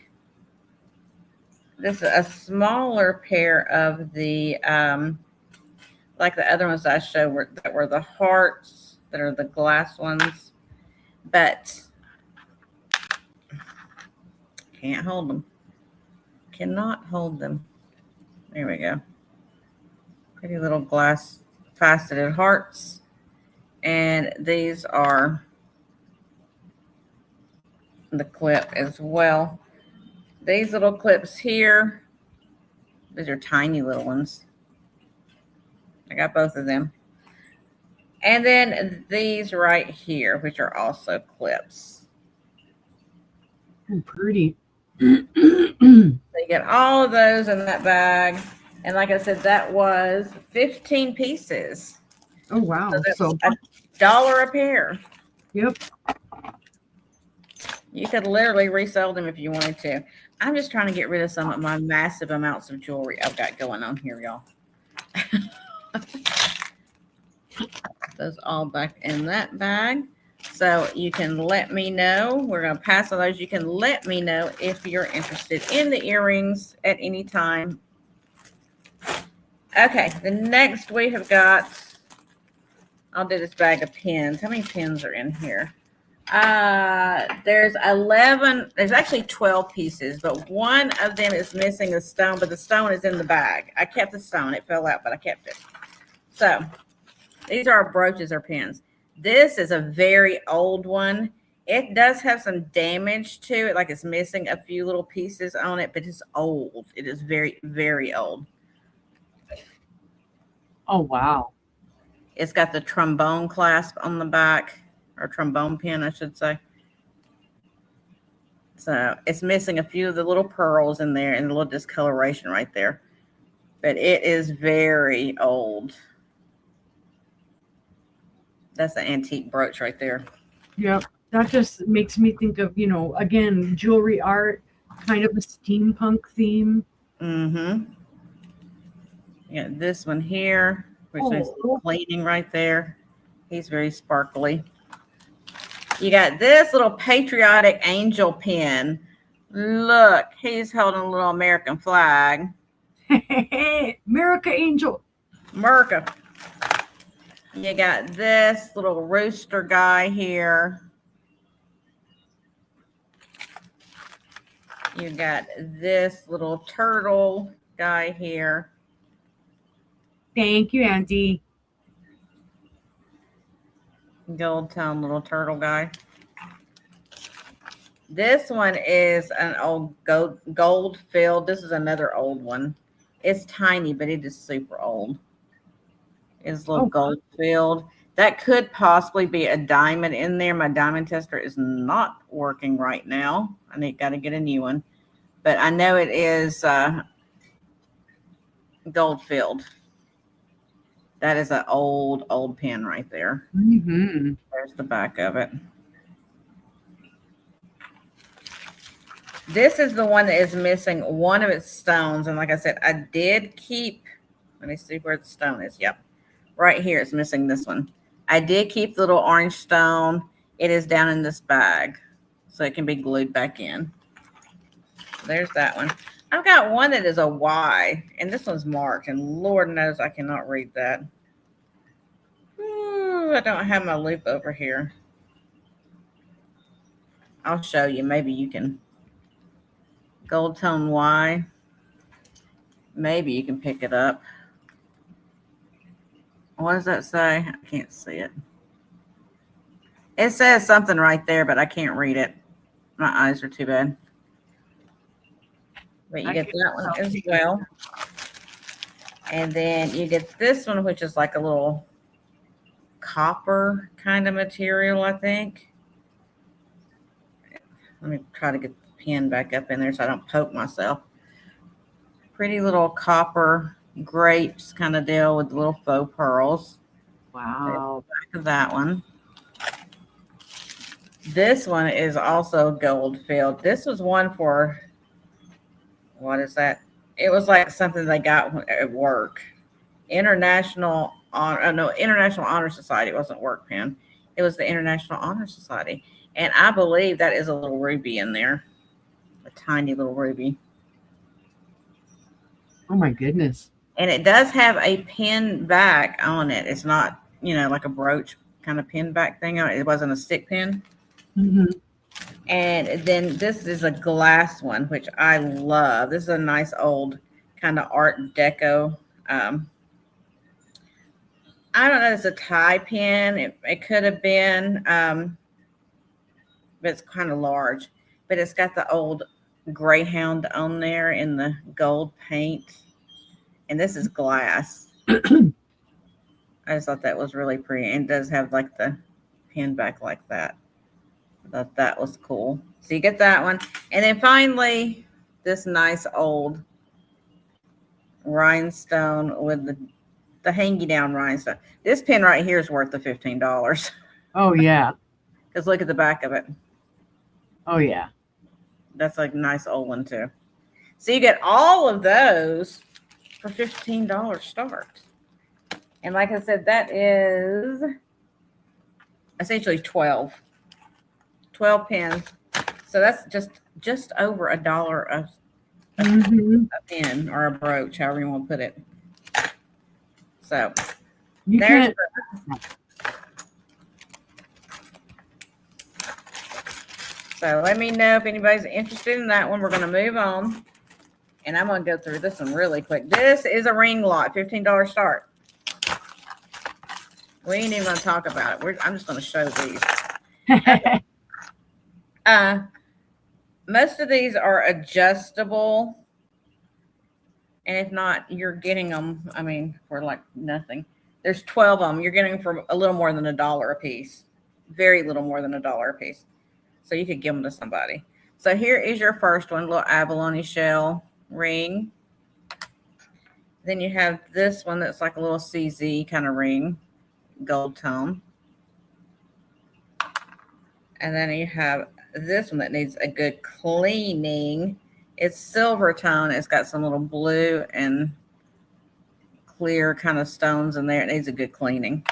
this is a smaller pair of the, like the other ones I showed that were the hearts, that are the glass ones, but can't hold them. Cannot hold them. There we go. Pretty little glass faceted hearts. And these are the clip as well. These little clips here, these are tiny little ones. I got both of them. And then these right here, which are also clips. Pretty. So you get all of those in that bag. And like I said, that was 15 pieces. Oh, wow. So $1 a pair. Yep. You could literally resell them if you wanted to. I'm just trying to get rid of some of my massive amounts of jewelry I've got going on here, y'all. Those all back in that bag. So you can let me know. We're going to pass on those. You can let me know if you're interested in the earrings at any time. Okay, the next we have got, I'll do this bag of pins. How many pins are in here? There's 11, there's actually 12 pieces, but one of them is missing a stone, but the stone is in the bag. I kept the stone. It fell out, but I kept it. So these are brooches or pins. This is a very old one. It does have some damage to it, like it's missing a few little pieces on it, but it's old. It is very, very old. Oh, wow. It's got the trombone clasp on the back, or trombone pin, I should say. So it's missing a few of the little pearls in there and a little discoloration right there. But it is very old. That's an antique brooch right there. Yep. That just makes me think of, you know, again, jewelry art, kind of a steampunk theme. Mm-hmm. Yeah, this one here, which is cleaning right there. He's very sparkly. You got this little patriotic angel pin. Look, he's holding a little American flag. America Angel. America. You got this little rooster guy here. You got this little turtle guy here. Thank you, Auntie. Gold tone little turtle guy. This one is an old gold filled. This is another old one. It's tiny, but it is super old. It's a little gold filled. That could possibly be a diamond in there. My diamond tester is not working right now. I got to get a new one. But I know it is gold filled. That is an old pin right there. Mm-hmm. There's the back of it. This is the one that is missing one of its stones. And like I said, I did keep, let me see where the stone is. Yep. Right here, it's missing this one. I did keep the little orange stone. It is down in this bag, so it can be glued back in. There's that one. I've got one that is a Y, and this one's marked, and Lord knows I cannot read that. Ooh, I don't have my loop over here. I'll show you. Maybe you can. Gold tone Y. Maybe you can pick it up. What does that say? I can't see it. It says something right there, but I can't read it. My eyes are too bad. But you get that one as well. And then you get this one, which is like a little copper kind of material, I think. Let me try to get the pin back up in there so I don't poke myself. Pretty little copper grapes kind of deal with the little faux pearls. Wow. Back of that one. This one is also gold filled. This was one for, what is that? It was like something they got at work. International Honor Society. It wasn't work pin. It was the International Honor Society. And I believe that is a little ruby in there. A tiny little ruby. Oh my goodness. And it does have a pin back on it. It's not, like a brooch kind of pin back thing on it. It wasn't a stick pin. Mm-hmm. And then this is a glass one, which I love. This is a nice old kind of Art Deco. I don't know. It's a tie pin. It could have been, but it's kind of large. But it's got the old Greyhound on there in the gold paint. And this is glass. I just thought that was really pretty. And it does have like the pin back like that. I thought that was cool. So you get that one. And then finally, this nice old rhinestone with the hangy down rhinestone. This pin right here is worth the $15. Oh, yeah. Because look at the back of it. Oh, yeah. That's like a nice old one too. So you get all of those for $15 start. And like I said, that is essentially 12 pins. So that's just over $1 a pin or a brooch, however you want to put it. So there's so let me know if anybody's interested in that one. We're going to move on. And I'm going to go through this one really quick. This is a ring lot, $15 start. We ain't even going to talk about it. I'm just going to show these. Most of these are adjustable. And if not, you're getting them, for like nothing. There's 12 of them. You're getting them for a little more than $1 a piece. Very little more than $1 a piece. So you could give them to somebody. So here is your first one, little abalone shell ring. Then you have this one that's like a little CZ kind of ring, gold tone. And then you have this one that needs a good cleaning. It's silver tone. It's got some little blue and clear kind of stones in there. It needs a good cleaning.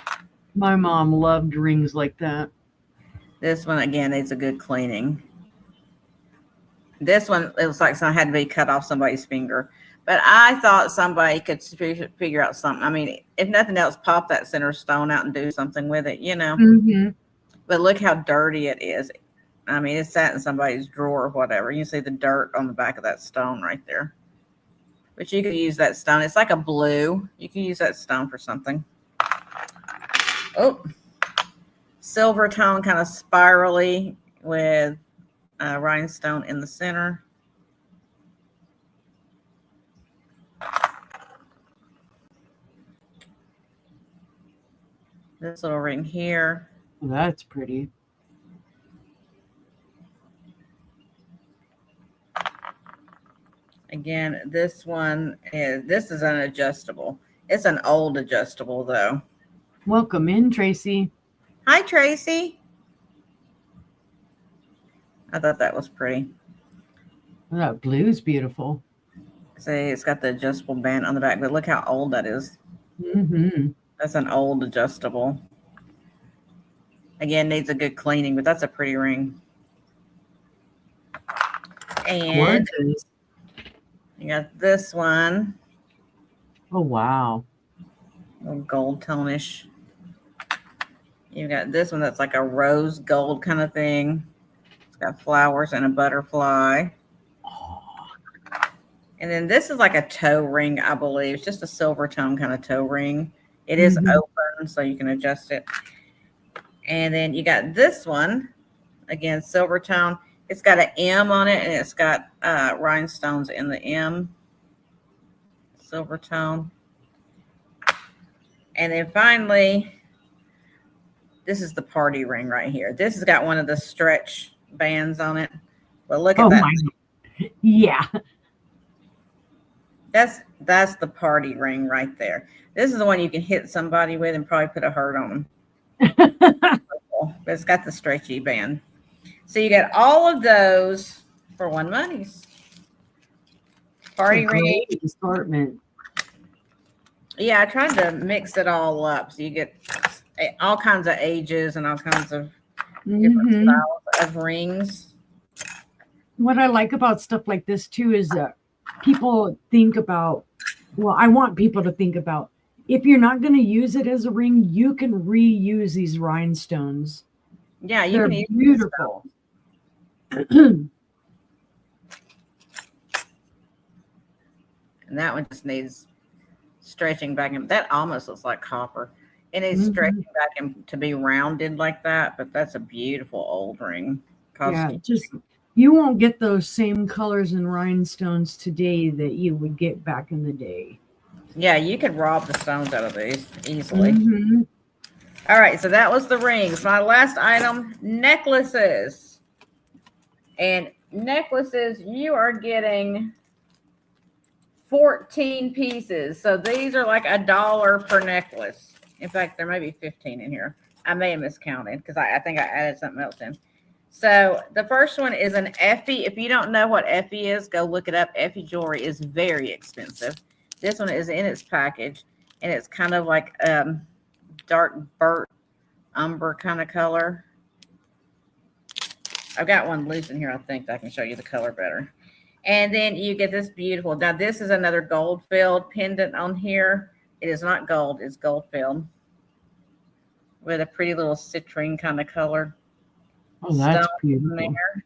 My mom loved rings like that. This one, again, needs a good cleaning. This one, it looks like something had to be cut off somebody's finger. But I thought somebody could figure out something. If nothing else, pop that center stone out and do something with it, Mm-hmm. But look how dirty it is. It sat in somebody's drawer or whatever. You can see the dirt on the back of that stone right there. But you could use that stone. It's like a blue. You can use that stone for something. Oh, silver tone, kind of spirally with rhinestone in the center. This little ring here. That's pretty. Again, this is an adjustable. It's an old adjustable though. Welcome in, Tracy. Hi, Tracy. I thought that was pretty. Oh, that blue's beautiful. See, it's got the adjustable band on the back, but look how old that is. Mm-hmm. That's an old adjustable. Again, needs a good cleaning, but that's a pretty ring. And Gorgeous. you got this one. Oh, wow. A little gold tone-ish. You got this one that's like a rose gold kind of thing. It's got flowers and a butterfly. And then this is like a toe ring, I believe. It's just a silver tone kind of toe ring. It is open, so you can adjust it. And then you got this one, again, silver tone. It's got an M on it, and it's got rhinestones in the M. Silver tone. And then finally, this is the party ring right here. This has got one of the stretch bands on it. But look at that. Yeah. That's the party ring right there. This is the one you can hit somebody with and probably put a hurt on them. But it's got the stretchy band. So you got all of those for one monies. Party ring. Assortment. Yeah, I tried to mix it all up. So you get all kinds of ages and all kinds of different styles of rings. What I like about stuff like this too is that people think about, well, I want people to think about, if you're not going to use it as a ring, you can reuse these rhinestones. Yeah, you They're can use beautiful. And that one just needs stretching back in. That almost looks like copper. It needs stretching back in to be rounded like that, but that's a beautiful old ring. Yeah, just you won't get those same colors and rhinestones today that you would get back in the day. Yeah, you could rob the stones out of these easily. All right, so that was the rings. My last item, necklaces. And necklaces, you are getting 14 pieces. So these are like $1 per necklace. In fact, there may be 15 in here. I may have miscounted because I think I added something else in. So the first one is an Effie. If you don't know what Effie is, go look it up. Effie jewelry is very expensive. This one is in its package, and it's kind of like dark burnt umber kind of color. I've got one loose in here. I think I can show you the color better. And then you get this beautiful. Now, this is another gold filled pendant on here. It is not gold. It's gold filled with a pretty little citrine kind of color. Oh, that's beautiful. There.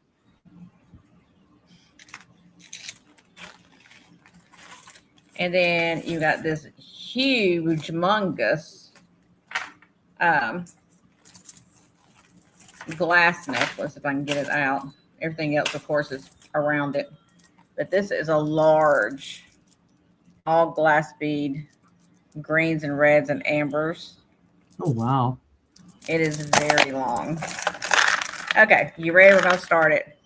And then you got this huge, humongous glass necklace, if I can get it out. Everything else, of course, is around it. But this is a large, all glass bead, greens and reds and ambers. Oh, wow. It is very long. Okay, you ready? We're going to start it.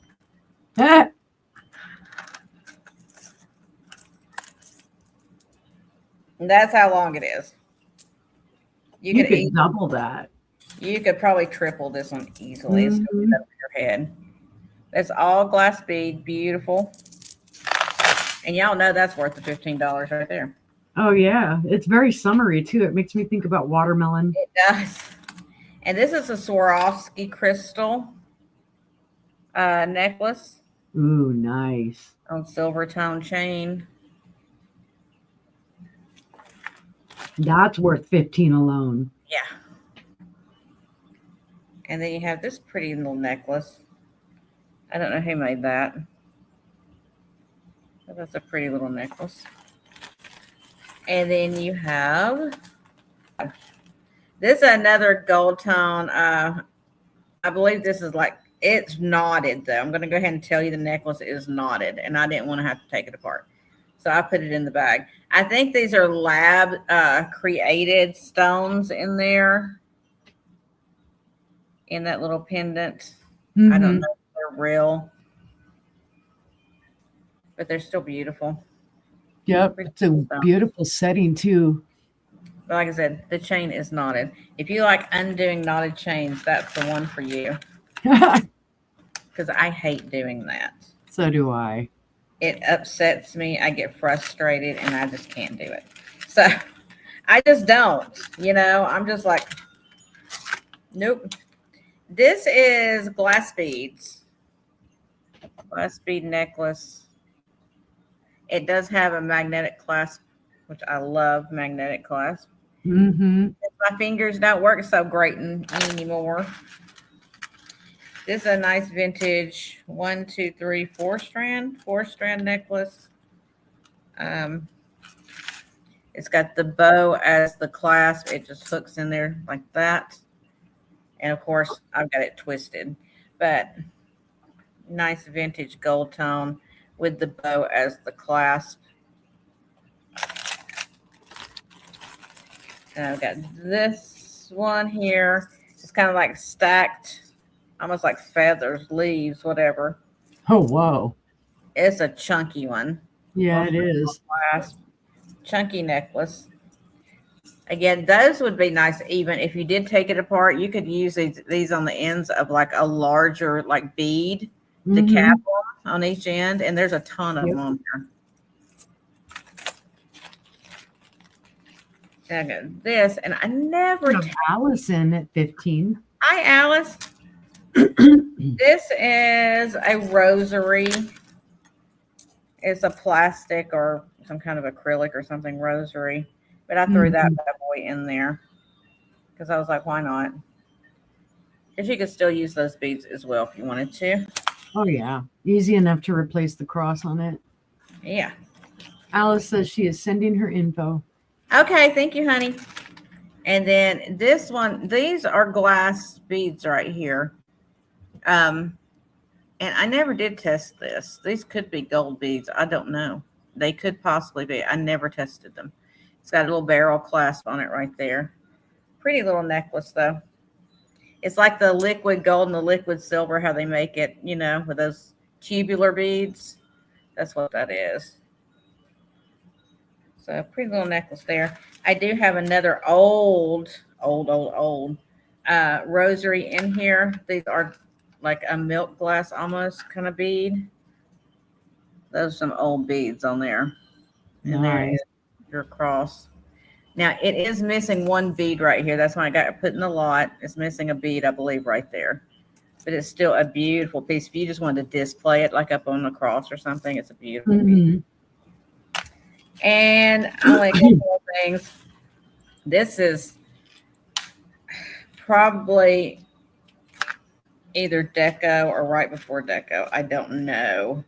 And that's how long it is. You could double that. You could probably triple this one easily. It's going to be over your head. It's all glass bead, beautiful. And y'all know that's worth the $15 right there. Oh, yeah. It's very summery, too. It makes me think about watermelon. It does. And this is a Swarovski crystal necklace. Ooh, nice. On silver tone chain. That's worth 15 alone. Yeah. And then you have this pretty little necklace. I don't know who made that. But that's a pretty little necklace. And then you have, this is another gold tone. I believe this is like, it's knotted though. I'm going to go ahead and tell you the necklace is knotted, and I didn't want to have to take it apart. So I put it in the bag. I think these are lab created stones in there, in that little pendant. Mm-hmm. I don't know if they're real, but they're still beautiful. Yep. It's a beautiful setting too. But like I said, the chain is knotted. If you like undoing knotted chains, that's the one for you. Because I hate doing that. So do I. It upsets me. I get frustrated and I just can't do it. So I just don't, I'm just like, nope. This is glass beads. Glass bead necklace. It does have a magnetic clasp, which I love magnetic clasp. Mm-hmm. My fingers don't work so great anymore. This is a nice vintage 1, 2, 3, 4 strand necklace. It's got the bow as the clasp. It just hooks in there like that. And of course, I've got it twisted, but nice vintage gold tone with the bow as the clasp. And I've got this one here. It's kind of like stacked, almost like feathers, leaves, whatever. Oh, whoa. It's a chunky one. Yeah, it is. Clasp. Chunky necklace. Again, those would be nice. Even if you did take it apart, you could use these on the ends of like a larger like bead to cap them on each end. And there's a ton of them on here. I got this, and I never. Allison at 15. Hi, Alice. This is a rosary. It's a plastic or some kind of acrylic or something rosary. But I threw that bad boy in there because I was like, why not? Because you could still use those beads as well if you wanted to. Oh, yeah. Easy enough to replace the cross on it. Yeah. Alice says she is sending her info. Okay. Thank you, honey. And then this one, these are glass beads right here. And I never did test this. These could be gold beads. I don't know. They could possibly be. I never tested them. It's got a little barrel clasp on it right there. Pretty little necklace, though. It's like the liquid gold and the liquid silver, how they make it, with those tubular beads. That's what that is. So, pretty little necklace there. I do have another old rosary in here. These are like a milk glass almost kind of bead. Those are some old beads on there. And there is your cross. Now it is missing one bead right here. That's why I got it put in the lot. It's missing a bead, I believe, right there. But it's still a beautiful piece. If you just wanted to display it like up on the cross or something, it's a beautiful piece. And only a couple of things. This is probably either deco or right before deco. I don't know.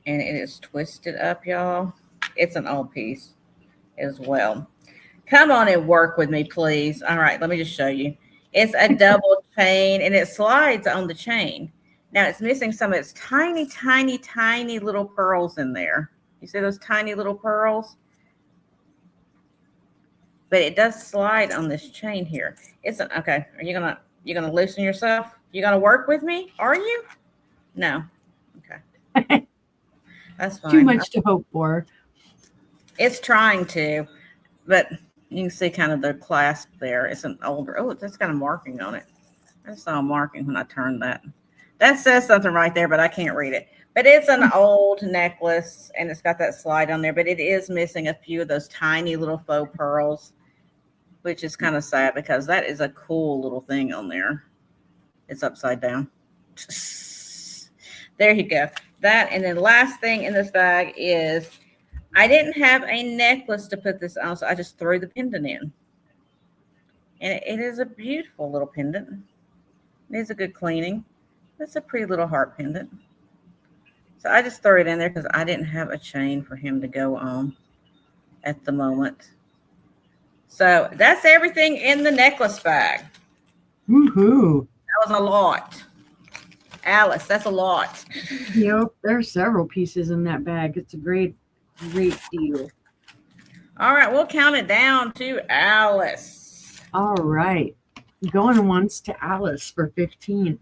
And it is twisted up, y'all. It's an old piece as well. Come on and work with me, please. All right, let me just show you. It's a double chain, and it slides on the chain. Now, it's missing some of its tiny, tiny, tiny little pearls in there. You see those tiny little pearls? But it does slide on this chain here. It's an okay. Are you gonna loosen yourself? You gonna work with me? Are you? No. Okay. That's fine. Too much to hope for. It's trying to, but you can see kind of the clasp there. It's an older. Oh, that's got a marking on it. I saw a marking when I turned that. That says something right there, but I can't read it. But it's an old necklace, and it's got that slide on there. But it is missing a few of those tiny little faux pearls, which is kind of sad because that is a cool little thing on there. It's upside down. There you go. That, and then last thing in this bag is I didn't have a necklace to put this on, so I just threw the pendant in. And it is a beautiful little pendant. It is a good cleaning. It's a pretty little heart pendant. So I just threw it in there because I didn't have a chain for him to go on. at the moment. So that's everything in the necklace bag. Woohoo. That was a lot. Alice, that's a lot. Yep, there's several pieces in that bag. It's a great deal. All right, we'll count it down to Alice. All right. Going once to Alice for 15.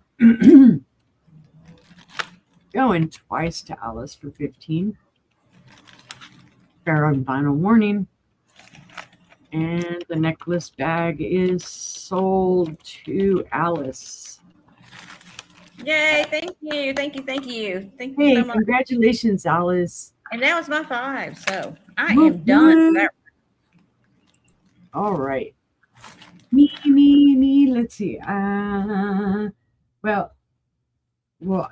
Going twice to Alice for 15. Fair and final warning. And the necklace bag is sold to Alice. Yay, thank you. Thank you. Thank you. Thank you Hey, so much. congratulations, Alice. And that was my 5. So I am done. That. All right. Me. Let's see. Well,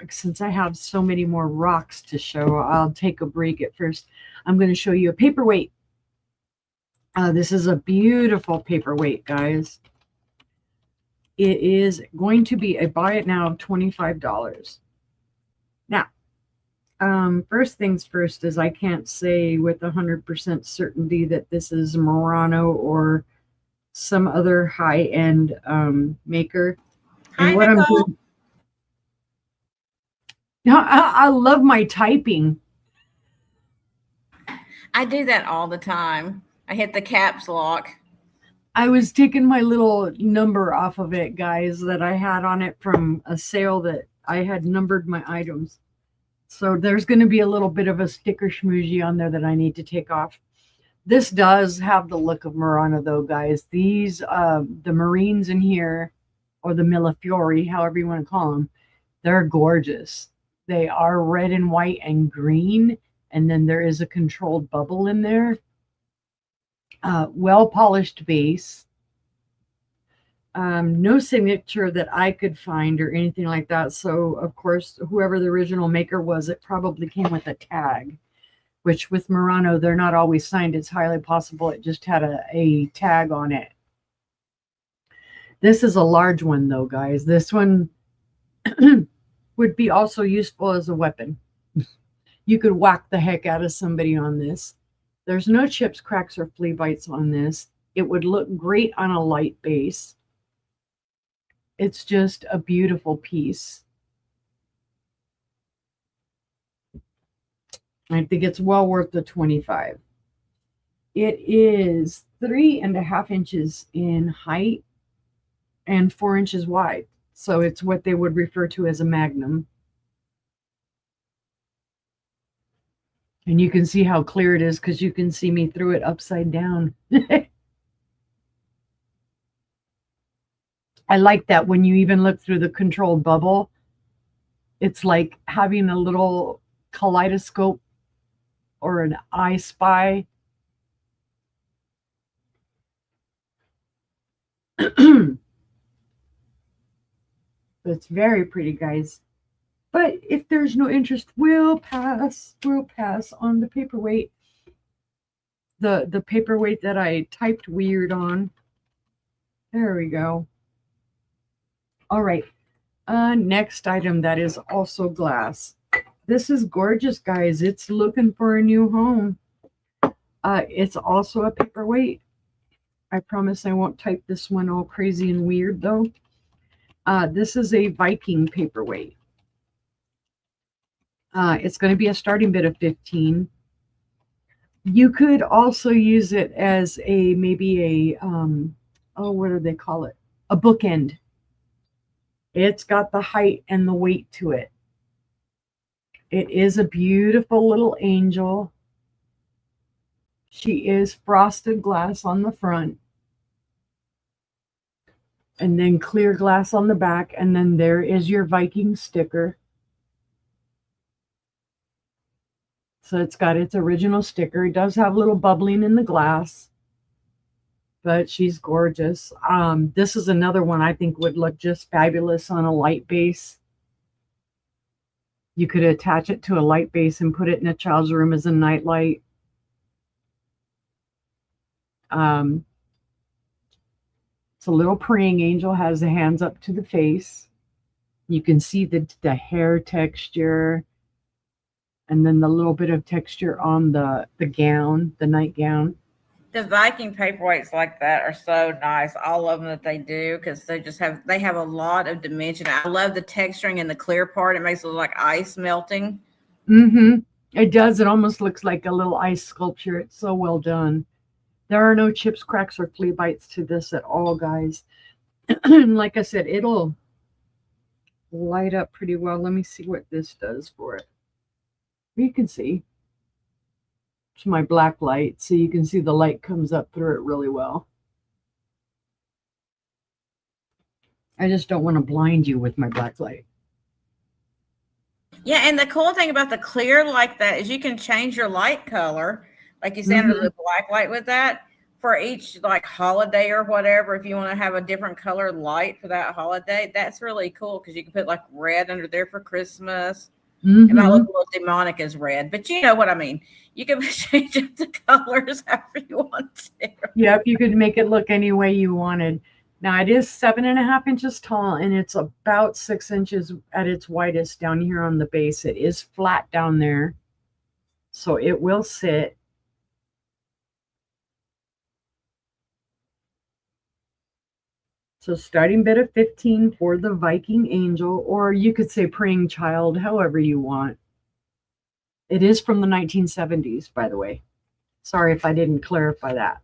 since I have so many more rocks to show, I'll take a break at first. I'm going to show you a paperweight. This is a beautiful paperweight, guys. It is going to be a buy it now of $25. Now, first things first is I can't say with 100% certainty that this is Murano or some other high-end maker. And what I'm doing, now, I love my typing. I do that all the time. I hit the caps lock. I was taking my little number off of it, guys, that I had on it from a sale that I had numbered my items. So there's going to be a little bit of a sticker schmoozy on there that I need to take off. This does have the look of Murano, though, guys. These, the Marines in here, or the Millefiori, however you want to call them, they're gorgeous. They are red and white and green, and then there is a controlled bubble in there. Well-polished base. No signature that I could find or anything like that. So, of course, whoever the original maker was, it probably came with a tag, which with Murano, they're not always signed. It's highly possible it just had a tag on it. This is a large one, though, guys. This one would be also useful as a weapon. You could whack the heck out of somebody on this. There's no chips, cracks, or flea bites on this. It would look great on a light base. It's just a beautiful piece. I think it's well worth the $25. It is 3.5 inches in height and 4 inches wide. So it's what they would refer to as a magnum. And you can see how clear it is because you can see me through it upside down. I like that when you even look through the controlled bubble, it's like having a little kaleidoscope or an I Spy. It's very pretty, guys. But if there's no interest, we'll pass on the paperweight. The paperweight that I typed weird on. There we go. All right. Next item that is also glass. This is gorgeous, guys. It's looking for a new home. It's also a paperweight. I promise I won't type this one all crazy and weird, though. This is a Viking paperweight. It's going to be a starting bid of 15. You could also use it as maybe a what do they call it? A bookend. It's got the height and the weight to it. It is a beautiful little angel. She is frosted glass on the front. And then clear glass on the back. And then there is your Viking sticker. So it's got its original sticker. It does have a little bubbling in the glass. But she's gorgeous. This is another one I think would look just fabulous on a light base. You could attach it to a light base and put it in a child's room as a nightlight. It's a little praying angel, has the hands up to the face. You can see the hair texture. And then the little bit of texture on the gown, the nightgown. The Viking paperweights like that are so nice. All of them that they do, because they have a lot of dimension. I love the texturing and the clear part. It makes it look like ice melting. Mm-hmm. It does. It almost looks like a little ice sculpture. It's so well done. There are no chips, cracks, or flea bites to this at all, guys. Like I said, it'll light up pretty well. Let me see what this does for it. You can see. It's my black light, so you can see the light comes up through it really well. I just don't want to blind you with my black light. Yeah, and the cool thing about the clear like that is you can change your light color, like you said, under the black light with that for each like holiday or whatever. If you want to have a different color light for that holiday, that's really cool because you can put like red under there for Christmas. It might look a little demonic as red, but you know what I mean. You can change up the colors however you want to. Yep, you could make it look any way you wanted. Now it is 7.5 inches tall, and it's about 6 inches at its widest down here on the base. It is flat down there, so it will sit. So starting bid of 15 for the Viking Angel, or you could say Praying Child, however you want. It is from the 1970s, by the way. Sorry if I didn't clarify that.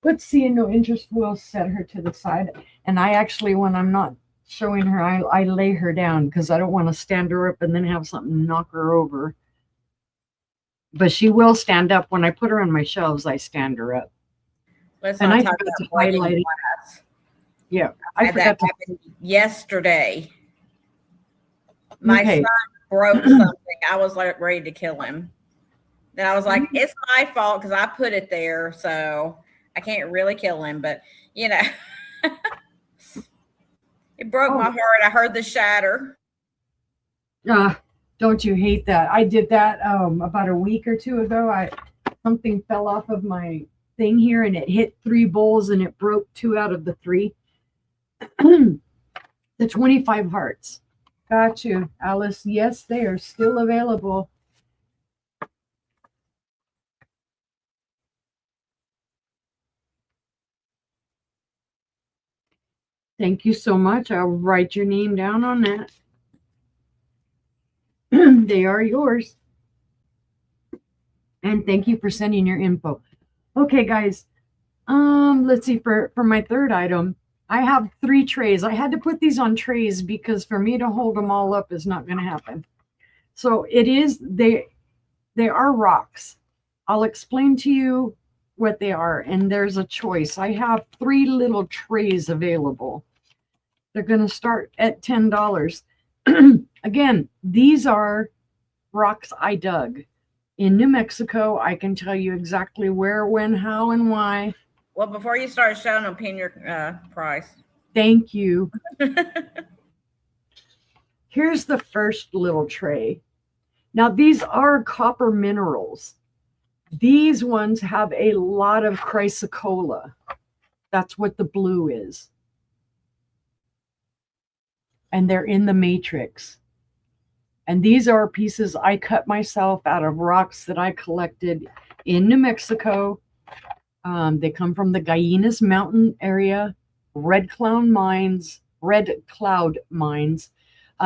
But seeing no interest, we'll set her to the side. And I actually, when I'm not showing her, I lay her down because I don't want to stand her up and then have something knock her over. But she will stand up. When I put her on my shelves, I stand her up. Let's and not I talk forgot to about highlight it. Yeah, I had forgot that to. happen yesterday. My son broke something. I was like ready to kill him. Then I was like, it's my fault because I put it there, so I can't really kill him. But you know, it broke my heart. I heard the shatter. Don't you hate that? I did that about a week or two ago. Something fell off of my thing here and it hit 3 bowls and it broke 2 out of the 3. The 25 hearts. Got you, Alice. Yes, they are still available. Thank you so much. I'll write your name down on that. They are yours. And thank you for sending your info. Okay, guys. Let's see, for my third item, I have 3 trays. I had to put these on trays because for me to hold them all up is not going to happen. So they are rocks. I'll explain to you what they are, and there's a choice. I have 3 little trays available. They're going to start at $10. Again, these are rocks I dug in New Mexico. I can tell you exactly where, when, how, and why. Well, before you start showing them, pin your price. Thank you. Here's the first little tray. Now, these are copper minerals. These ones have a lot of chrysocolla. That's what the blue is. And they're in the matrix. And these are pieces I cut myself out of rocks that I collected in New Mexico. They come from the Gallinas Mountain area, Red Cloud Mines,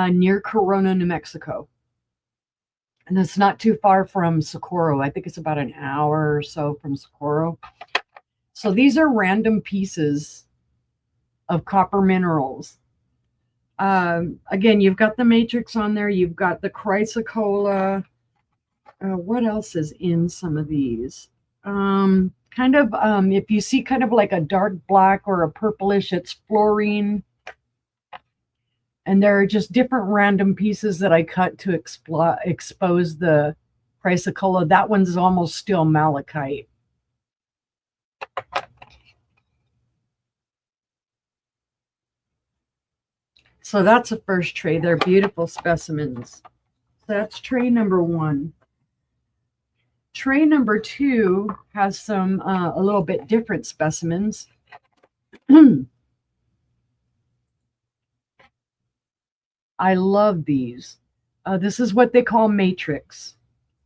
near Corona, New Mexico. And it's not too far from Socorro. I think it's about an hour or so from Socorro. So these are random pieces of copper minerals. Again, you've got the matrix on there. You've got the chrysocolla. What else is in some of these? If you see kind of like a dark black or a purplish, it's fluorine. And there are just different random pieces that I cut to expose the chrysocolla. That one's almost still malachite. So that's the first tray. They're beautiful specimens. That's tray number 1. Tray number 2 has some a little bit different specimens. I love these. This is what they call matrix,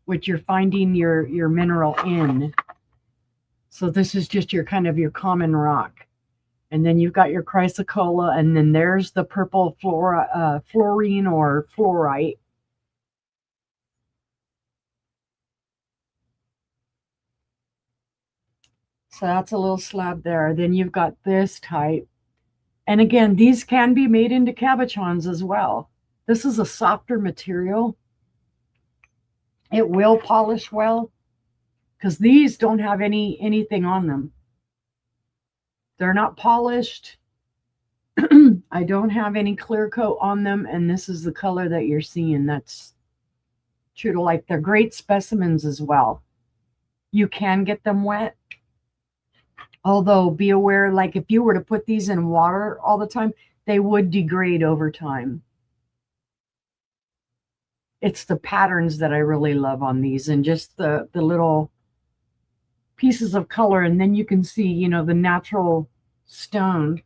which you're finding your mineral in. So this is just your kind of your common rock. And then you've got your chrysocolla, and then there's the purple fluorine or fluorite. So that's a little slab there. Then you've got this type. And again, these can be made into cabochons as well. This is a softer material. It will polish well because these don't have anything on them. They're not polished. I don't have any clear coat on them, and this is the color that you're seeing. That's true to life. They're great specimens as well. You can get them wet. Although be aware, like if you were to put these in water all the time, they would degrade over time. It's the patterns that I really love on these, and just the little pieces of color. And then you can see, you know, the natural stone.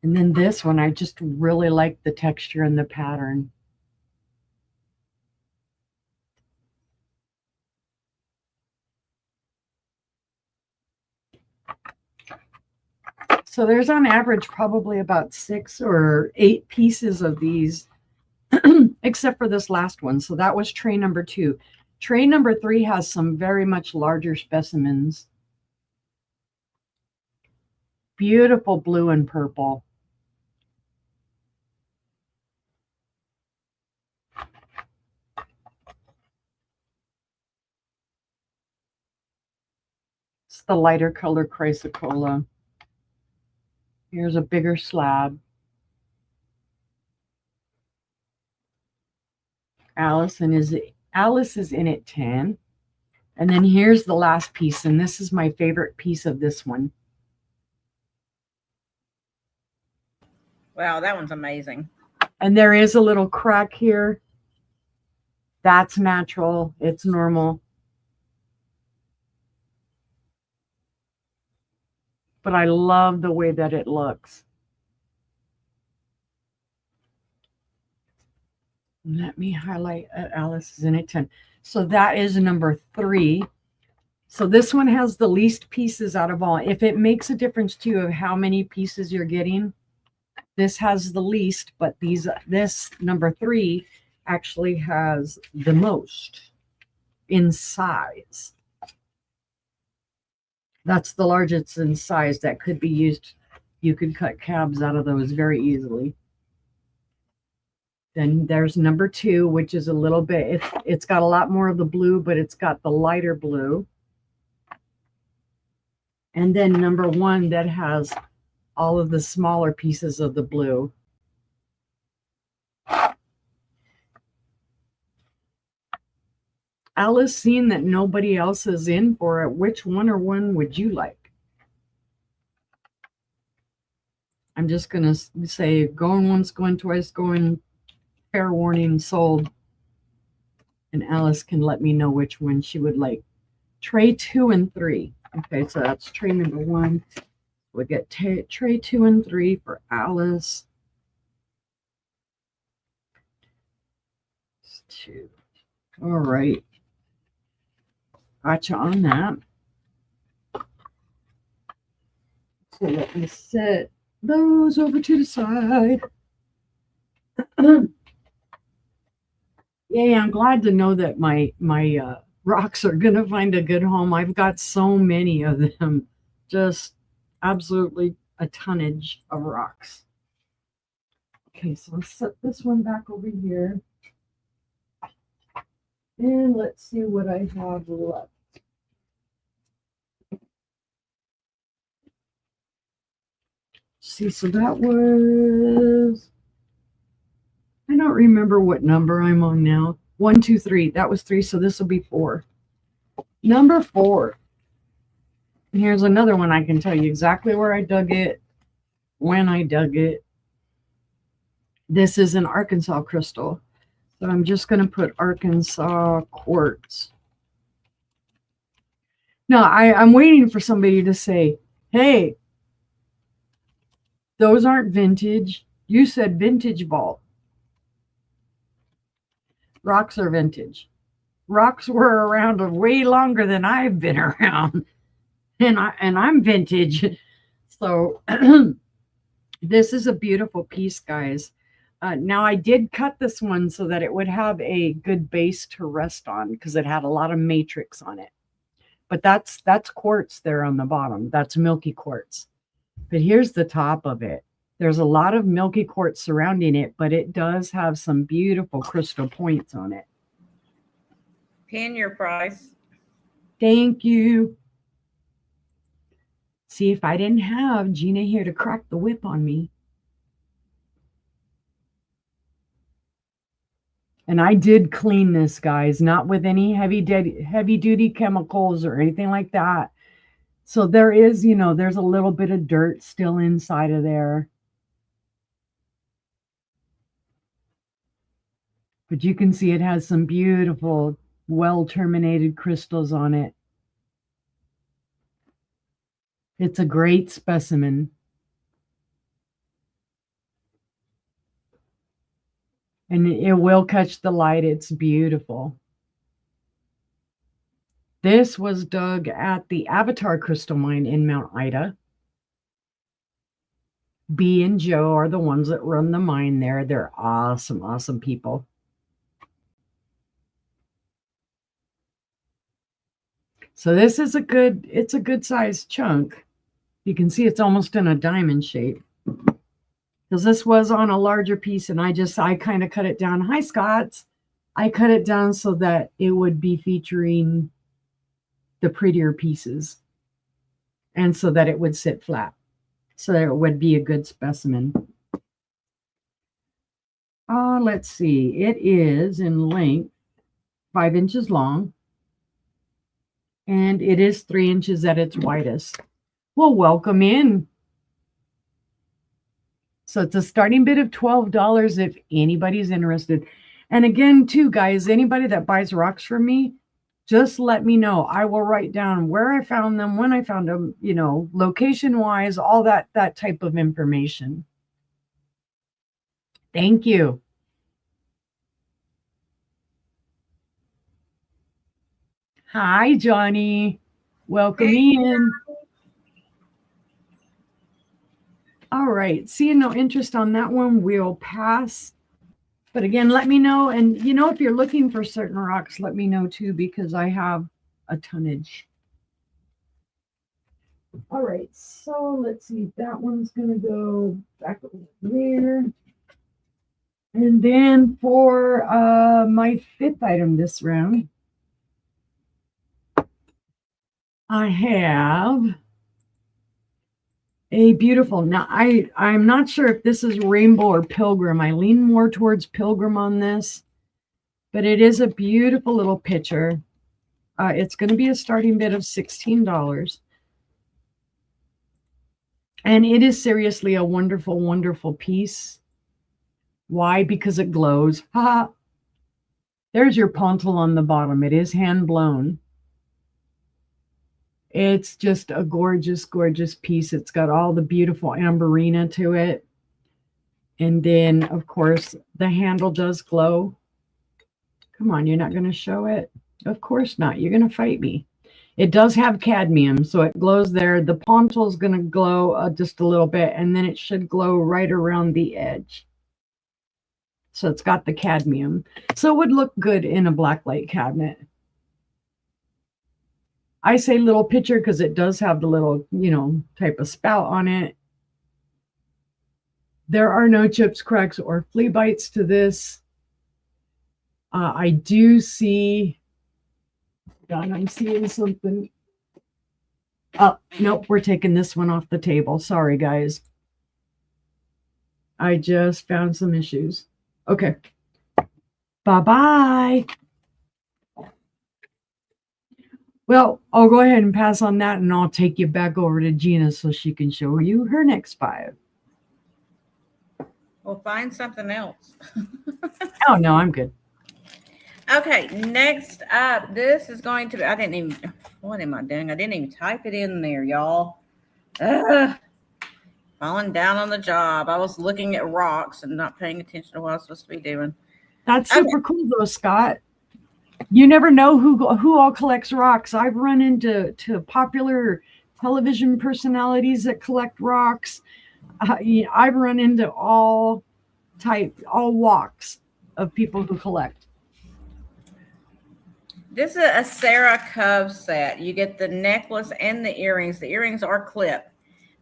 And then this one, I just really like the texture and the pattern. So there's on average probably about 6 or 8 pieces of these, except for this last one. So that was tray number 2. Tray number 3 has some very much larger specimens. Beautiful blue and purple. It's the lighter color chrysocolla. Here's a bigger slab. Alice is in it 10. And then here's the last piece, and this is my favorite piece of this one. Wow, that one's amazing. And there is a little crack here. That's natural. It's normal. But I love the way that it looks. Let me highlight Alice is in it 10. So that is number 3. So this one has the least pieces out of all. If it makes a difference to you of how many pieces you're getting, this has the least, but this number 3 actually has the most in size. That's the largest in size that could be used. You could cut cabs out of those very easily. Then there's number 2, which is a little bit, it's got a lot more of the blue, but it's got the lighter blue. And then number 1 that has all of the smaller pieces of the blue. Alice, seeing that nobody else is in for it, which one or one would you like? I'm just going to say going once, going twice, going fair warning, sold. And Alice can let me know which one she would like. Tray 2 and 3. Okay, so that's tray number 1. We'll get tray 2 and 3 for Alice. 2. All right. Gotcha on that. So let me set those over to the side. Yeah, I'm glad to know that my rocks are going to find a good home. I've got so many of them. Just absolutely a tonnage of rocks. Okay, so let's set this one back over here. And let's see what I have left. See, so that was, I don't remember what number I'm on now. 1, 2, 3. That was 3, so this will be 4. Number 4. And here's another one. I can tell you exactly where I dug it, when I dug it. This is an Arkansas crystal. So I'm just going to put Arkansas quartz. No, I'm waiting for somebody to say, hey, those aren't vintage. You said vintage vault. Rocks are vintage. Rocks were around way longer than I've been around. And I'm vintage. So this is a beautiful piece, guys. Now I did cut this one so that it would have a good base to rest on because it had a lot of matrix on it. But that's quartz there on the bottom. That's milky quartz. But here's the top of it. There's a lot of milky quartz surrounding it, but it does have some beautiful crystal points on it. Pin your price. Thank you. See, if I didn't have Gina here to crack the whip on me. And I did clean this, guys, not with any heavy duty chemicals or anything like that. So there is, there's a little bit of dirt still inside of there. But you can see it has some beautiful, well-terminated crystals on it. It's a great specimen. And it will catch the light. It's beautiful. This was dug at the Avatar Crystal Mine in Mount Ida. B and Joe are the ones that run the mine there. They're awesome, awesome people. So this is it's a good sized chunk. You can see it's almost in a diamond shape. Because this was on a larger piece and I kind of cut it down. Hi, Scott. I cut it down so that it would be featuring the prettier pieces and so that it would sit flat. So that it would be a good specimen. Let's see. It is in length 5 inches long. And it is 3 inches at its widest. Well, welcome in. So it's a starting bid of $12 if anybody's interested. And again, too, guys, anybody that buys rocks from me, just let me know. I will write down where I found them, when I found them, location-wise, all that type of information. Thank you. Hi, Johnny. Welcome in. All right. Seeing no interest on that one, we'll pass. But again, let me know. And, if you're looking for certain rocks, let me know too, because I have a tonnage. All right. So let's see. That one's going to go back over there. And then for my 5th item this round, I have a beautiful, now I'm not sure if this is rainbow or pilgrim. I lean more towards pilgrim on this, but it is a beautiful little picture. It's going to be a starting bid of $16. And it is seriously a wonderful, wonderful piece. Why? Because it glows. Ha! There's your pontil on the bottom. It is hand blown. It's just a gorgeous, gorgeous piece. It's got all the beautiful amberina to it. And then, of course, the handle does glow. Come on, you're not going to show it? Of course not. You're going to fight me. It does have cadmium, so it glows there. The pontil is going to glow just a little bit, and then it should glow right around the edge. So it's got the cadmium. So it would look good in a blacklight cabinet. I say little pitcher because it does have the little, type of spout on it. There are no chips, cracks, or flea bites to this. I do see, John, I'm seeing something. Oh, nope, we're taking this one off the table. Sorry, guys. I just found some issues. Okay. Bye-bye. Well, I'll go ahead and pass on that, and I'll take you back over to Gina so she can show you her next 5. Well, find something else. Oh, no, I'm good. Okay, next up, this is going to be, I didn't even, What am I doing? I didn't even type it in there, y'all. Ugh. Falling down on the job. I was looking at rocks and not paying attention to what I was supposed to be doing. That's super cool though, Scott. You never know who all collects rocks. I've run into popular television personalities that collect rocks. I've run into all walks of people who collect. This is a Sarah Cove set. You get the necklace and the earrings. The earrings are clipped,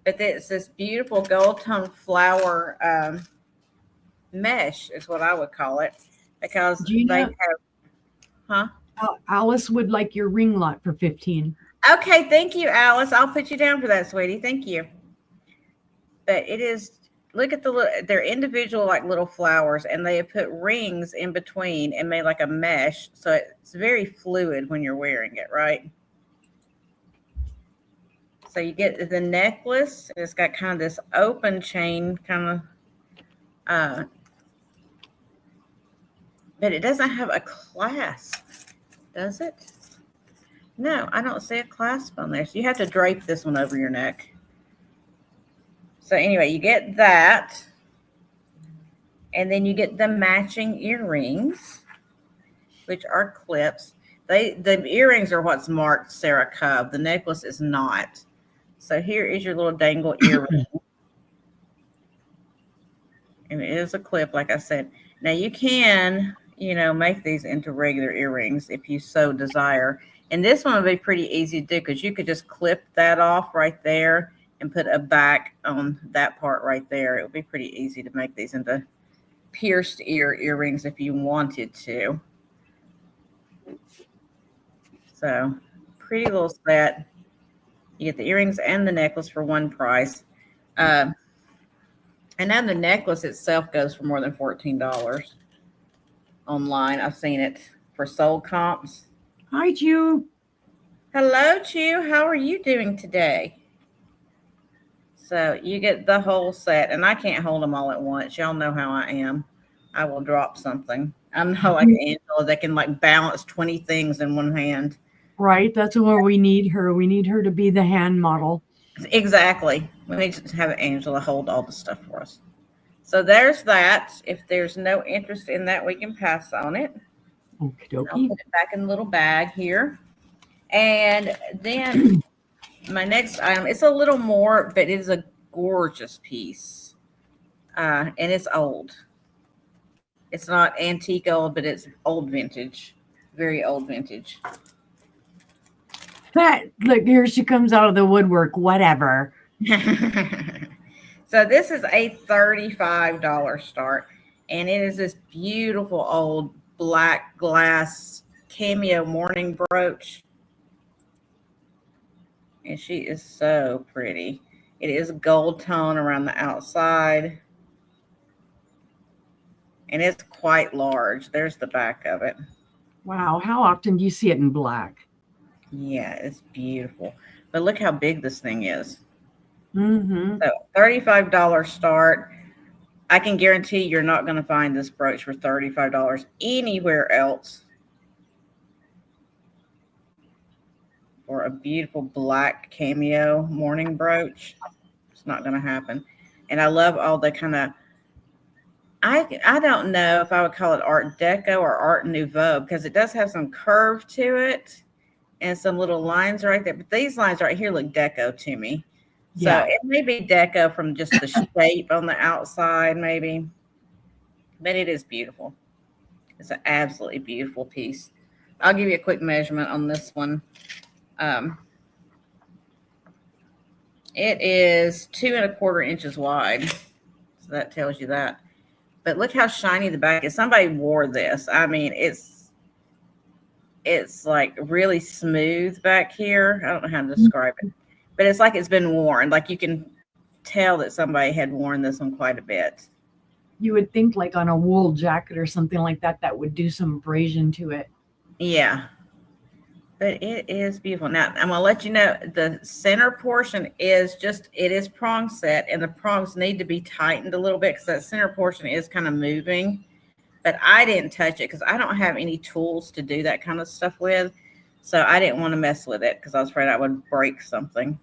but it's this beautiful gold tone flower mesh is what I would call it, because Gina, they have, Alice would like your ring lot for 15. Okay, thank you, Alice. I'll put you down for that, sweetie. Thank you. But it is, look at they're individual like little flowers, and they have put rings in between and made like a mesh, so it's very fluid when you're wearing it, right? So you get the necklace. It's got kind of this open chain kind of, but it doesn't have a clasp, does it? No, I don't see a clasp on there. So you have to drape this one over your neck. So anyway, you get that. And then you get the matching earrings, which are clips. The earrings are what's marked Sarah Cove. The necklace is not. So here is your little dangle earring. And it is a clip, like I said. Now you can, make these into regular earrings if you so desire. And this one would be pretty easy to do because you could just clip that off right there and put a back on that part right there. It would be pretty easy to make these into pierced earrings if you wanted to. So pretty little set. You get the earrings and the necklace for one price. And now the necklace itself goes for more than $14 online. I've seen it for sold comps. Hi, Chew. Hello, Chew. How are you doing today? So you get the whole set, and I can't hold them all at once. Y'all know how I am. I will drop something. I'm not like Angela that can like balance 20 things in one hand. Right. That's where we need her. We need her to be the hand model. Exactly. We need to have Angela hold all the stuff for us. So there's that. If there's no interest in that, we can pass on it. Okie dokie. I'll put it back in a little bag here. And then my next item, it's a little more, but it is a gorgeous piece. And it's old. It's not antique old, but it's old vintage. Very old vintage. Look, here she comes out of the woodwork, whatever. So this is a $35 start. And it is this beautiful old black glass cameo mourning brooch. And she is so pretty. It is gold tone around the outside. And it's quite large. There's the back of it. Wow. How often do you see it in black? Yeah, it's beautiful. But look how big this thing is. Mm-hmm. So $35 start. I can guarantee you're not going to find this brooch for $35 anywhere else. Or a beautiful black cameo mourning brooch. It's not going to happen. And I love all the kind of, I don't know if I would call it Art Deco or Art Nouveau, because it does have some curve to it and some little lines right there. But these lines right here look deco to me. Yeah. So it may be deco from just the shape on the outside, maybe. But it is beautiful. It's an absolutely beautiful piece. I'll give you a quick measurement on this one. It is 2¼ inches wide. So that tells you that. But look how shiny the back is. Somebody wore this. I mean, it's like really smooth back here. I don't know how to describe it. But it's like it's been worn. Like you can tell that somebody had worn this one quite a bit. You would think like on a wool jacket or something like that, that would do some abrasion to it. Yeah. But it is beautiful. Now, I'm going to let you know the center portion is it is prong set, and the prongs need to be tightened a little bit because that center portion is kind of moving. But I didn't touch it because I don't have any tools to do that kind of stuff with. So I didn't want to mess with it because I was afraid I would break something.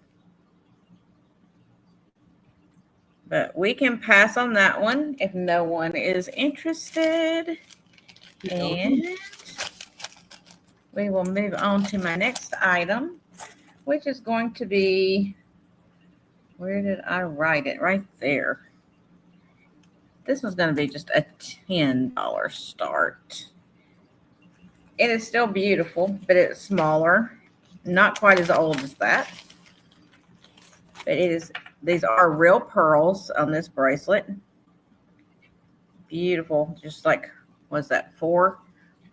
But we can pass on that one if no one is interested. And we will move on to my next item, which is going to be, where did I write it? Right there. This one's going to be just a $10 start. It is still beautiful, but it's smaller. Not quite as old as that. But it is, these are real pearls on this bracelet. Beautiful. Just like, what's that, four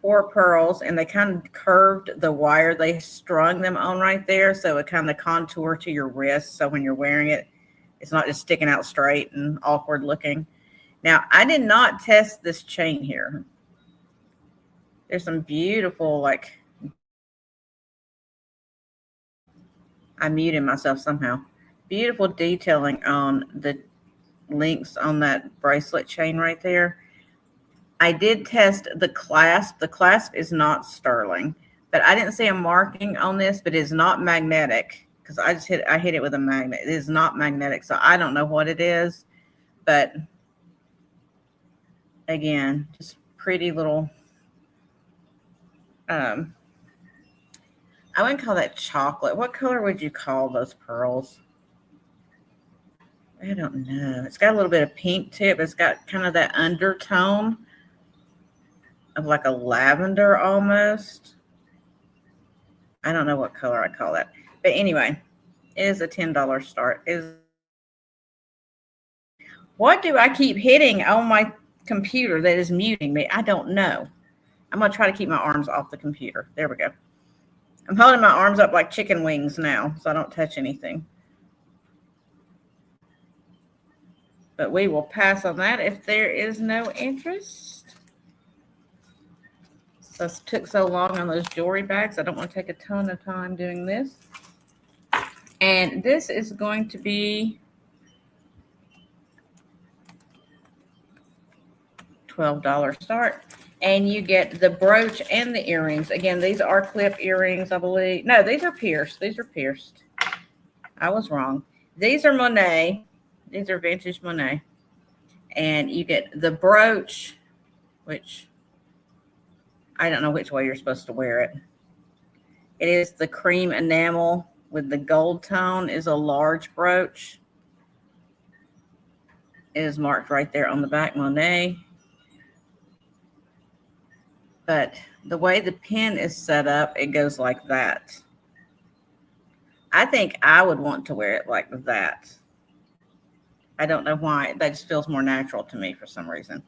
pearls, and they kind of curved the wire they strung them on right there, so it kind of contour to your wrist, so when you're wearing it, it's not just sticking out straight and awkward looking. Now, I did not test this chain here. There's some beautiful, like, I muted myself somehow. Beautiful detailing on the links on that bracelet chain right there. I did test the clasp. The clasp is not sterling, but I didn't see a marking on this, but it is not magnetic because I hit it with a magnet. It is not magnetic, so I don't know what it is, but again, just pretty little, I wouldn't call that chocolate. What color would you call those pearls? I don't know. It's got a little bit of pink to it, but it's got kind of that undertone of like a lavender almost. I don't know what color I call that. But anyway, it is a $10 start. What do I keep hitting on my computer that is muting me? I don't know. I'm going to try to keep my arms off the computer. There we go. I'm holding my arms up like chicken wings now, so I don't touch anything. But we will pass on that if there is no interest. So it took so long on those jewelry bags. I don't want to take a ton of time doing this. And this is going to be $12 start. And you get the brooch and the earrings. Again, these are clip earrings, I believe. No, these are pierced. These are pierced. I was wrong. These are Monet. These are vintage Monet. And you get the brooch, which I don't know which way you're supposed to wear it. It is the cream enamel with the gold tone, is a large brooch. It is marked right there on the back, Monet. But the way the pin is set up, it goes like that. I think I would want to wear it like that. I don't know why. That just feels more natural to me for some reason.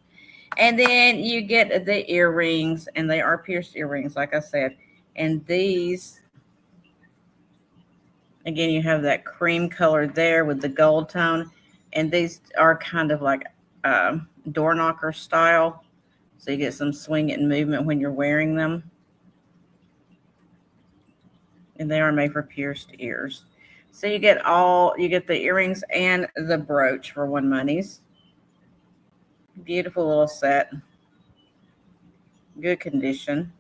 And then you get the earrings, and they are pierced earrings, like I said. And these, again, you have that cream color there with the gold tone. And these are kind of like door knocker style. So you get some swing and movement when you're wearing them. And they are made for pierced ears. So you get the earrings and the brooch for one monies. Beautiful little set. Good condition.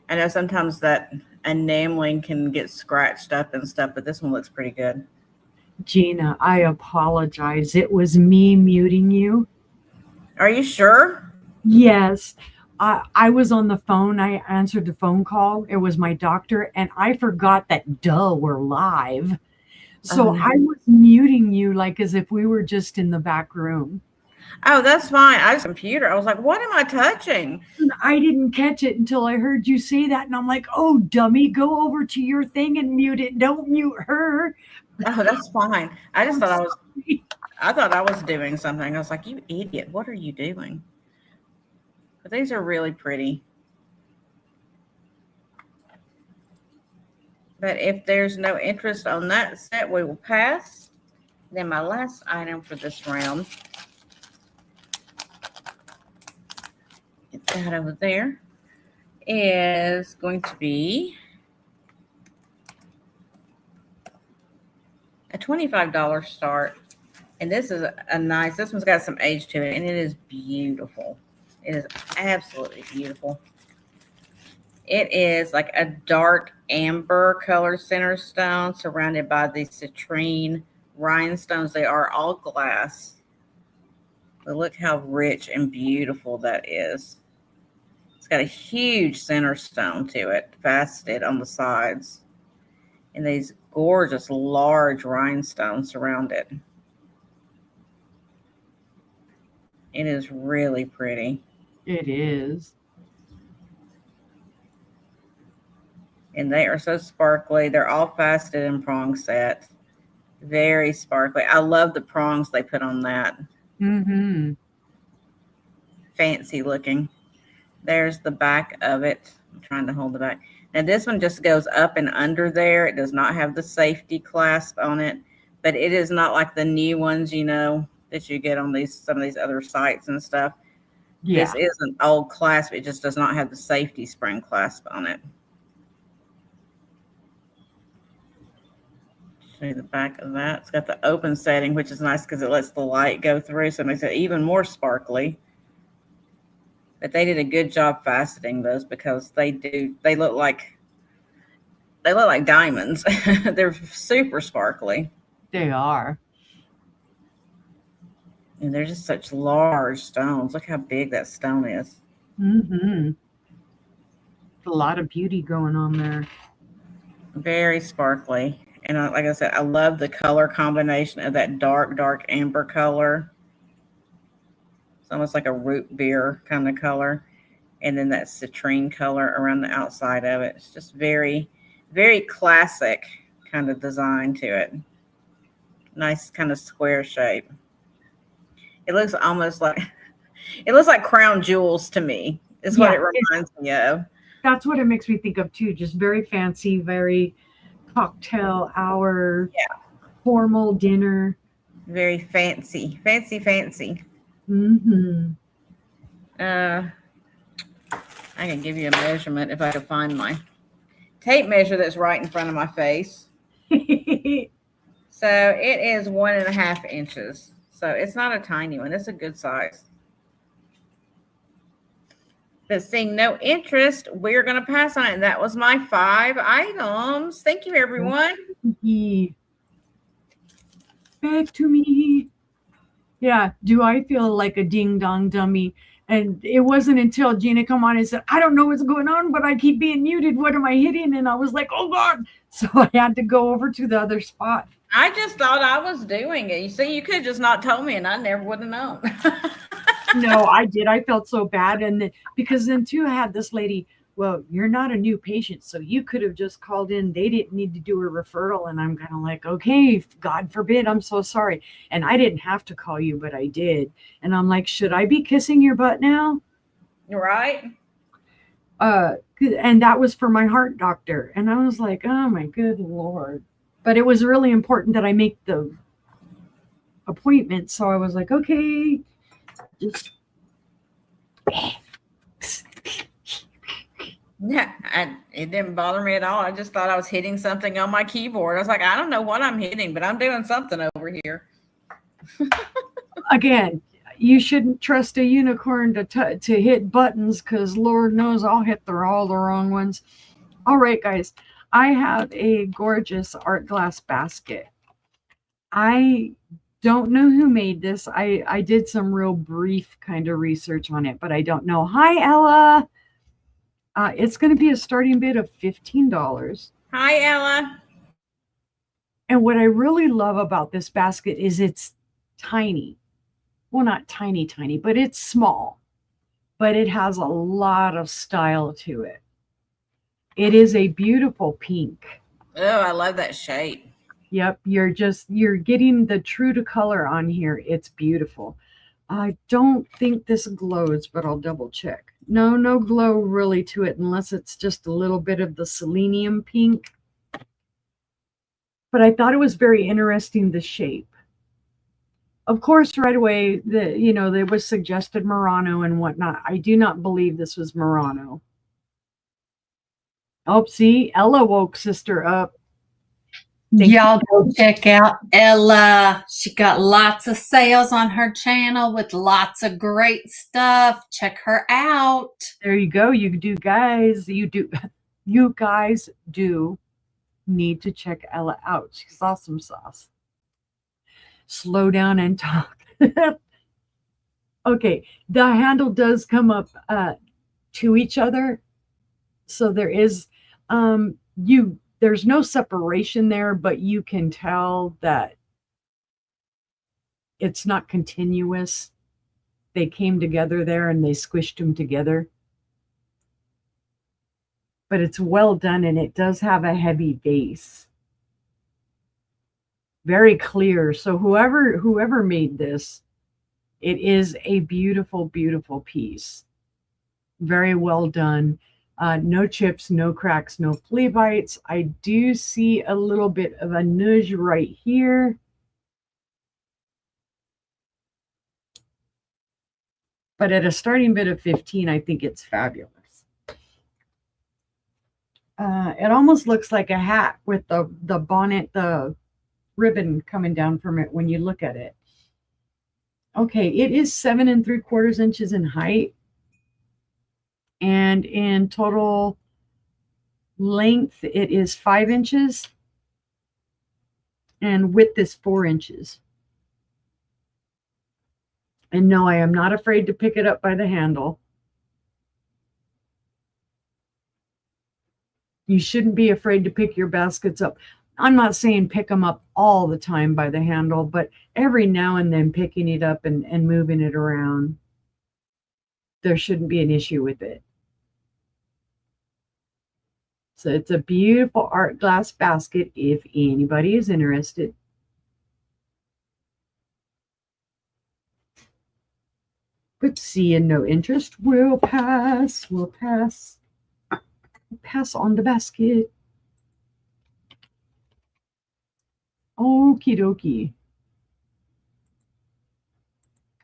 I know sometimes that enameling can get scratched up and stuff, but this one looks pretty good. Gina, I apologize. It was me muting you. Are you sure? Yes. I was on the phone. I answered the phone call. It was my doctor, and I forgot that, we're live. So I was muting you like as if we were just in the back room. Oh, that's fine. I was computer. I was like, what am I touching? And I didn't catch it until I heard you say that. And I'm like, oh, dummy, go over to your thing and mute it. Don't mute her. Oh, that's fine. I just thought I thought I was doing something. I was like, you idiot. What are you doing? But these are really pretty. But if there's no interest on that set, we will pass. Then my last item for this round, get that over there, is going to be a $25 start. And this is this one's got some age to it, and it is beautiful. It is absolutely beautiful. It is like a dark amber color center stone surrounded by these citrine rhinestones. They are all glass. But look how rich and beautiful that is. It's got a huge center stone to it, faceted on the sides. And these gorgeous large rhinestones surround it. It is really pretty. It is. And they are so sparkly. They're all faceted and prong set. Very sparkly. I love the prongs they put on that. Mm-hmm. Fancy looking. There's the back of it. I'm trying to hold the back. Now this one just goes up and under there. It does not have the safety clasp on it, but it is not like the new ones, you know, that you get on some of these other sites and stuff. Yeah. This is an old clasp. It just does not have the safety spring clasp on it. Show you the back of that. It's got the open setting, which is nice because it lets the light go through, so it makes it even more sparkly. But they did a good job faceting those because they look like diamonds. They're super sparkly. They are. And they're just such large stones. Look how big that stone is. Mm-hmm. A lot of beauty going on there. Very sparkly. And like I said, I love the color combination of that dark amber color. It's almost like a root beer kind of color. And then that citrine color around the outside of it. It's just very, very classic kind of design to it. Nice kind of square shape. It looks almost like, it looks like crown jewels to me, is what it reminds me of. That's what it makes me think of too. Just very fancy, very cocktail hour, formal dinner. Very fancy. Mm-hmm. I can give you a measurement if I can find my tape measure that's right in front of my face. So it is 1.5 inches. So it's not a tiny one. It's a good size. But seeing no interest, we're going to pass on it. And that was my 5 items. Thank you, everyone. Back to me. Yeah. Do I feel like a ding dong dummy? And it wasn't until Gina come on and said, I don't know what's going on, but I keep being muted. What am I hitting? And I was like, oh God. So I had to go over to the other spot. I just thought I was doing it. You see, you could have just not told me and I never would have known. No, I did. I felt so bad. And then, because then too, I had this lady, well, you're not a new patient, so you could have just called in. They didn't need to do a referral. And I'm kind of like, okay, God forbid, I'm so sorry. And I didn't have to call you, but I did. And I'm like, should I be kissing your butt now? Right. And that was for my heart doctor. And I was like, oh my good Lord. But it was really important that I make the appointment. So I was like, okay, just. Yeah, it didn't bother me at all. I just thought I was hitting something on my keyboard. I was like, I don't know what I'm hitting, but I'm doing something over here. Again, you shouldn't trust a unicorn to hit buttons because Lord knows I'll hit all the wrong ones. All right, guys, I have a gorgeous art glass basket. I don't know who made this. I did some real brief kind of research on it, but I don't know. Hi, Ella. It's going to be a starting bid of $15. Hi, Ella. And what I really love about this basket is it's tiny. Well, not tiny, but it's small. But it has a lot of style to it. It is a beautiful pink. Oh, I love that shape. Yep, you're getting the true to color on here. It's beautiful. I don't think this glows, but I'll double check. No glow really to it unless it's just a little bit of the selenium pink. But I thought it was very interesting, the shape. Of course, right away, there was suggested Murano and whatnot. I do not believe this was Murano. Oh, see, Ella woke sister up. Y'all go check out Ella. She got lots of sales on her channel with lots of great stuff. Check her out. There you go. You guys do need to check Ella out. She's awesome sauce. Slow down and talk. Okay, the handle does come up to each other. So there is there's no separation there, but you can tell that it's not continuous. They came together there and they squished them together. But it's well done, and it does have a heavy base. Very clear. So whoever made this, it is a beautiful, beautiful piece. Very well done. No chips, no cracks, no flea bites. I do see a little bit of a nudge right here. But at a starting bid of 15, I think it's fabulous. It almost looks like a hat with the bonnet, the ribbon coming down from it when you look at it. Okay, it is 7 3/4 inches in height. And in total length, it is 5 inches. And width is 4 inches. And no, I am not afraid to pick it up by the handle. You shouldn't be afraid to pick your baskets up. I'm not saying pick them up all the time by the handle, but every now and then picking it up and moving it around. There shouldn't be an issue with it. So it's a beautiful art glass basket if anybody is interested. But seeing no interest, we'll pass. We'll pass. Pass on the basket. Okie dokie.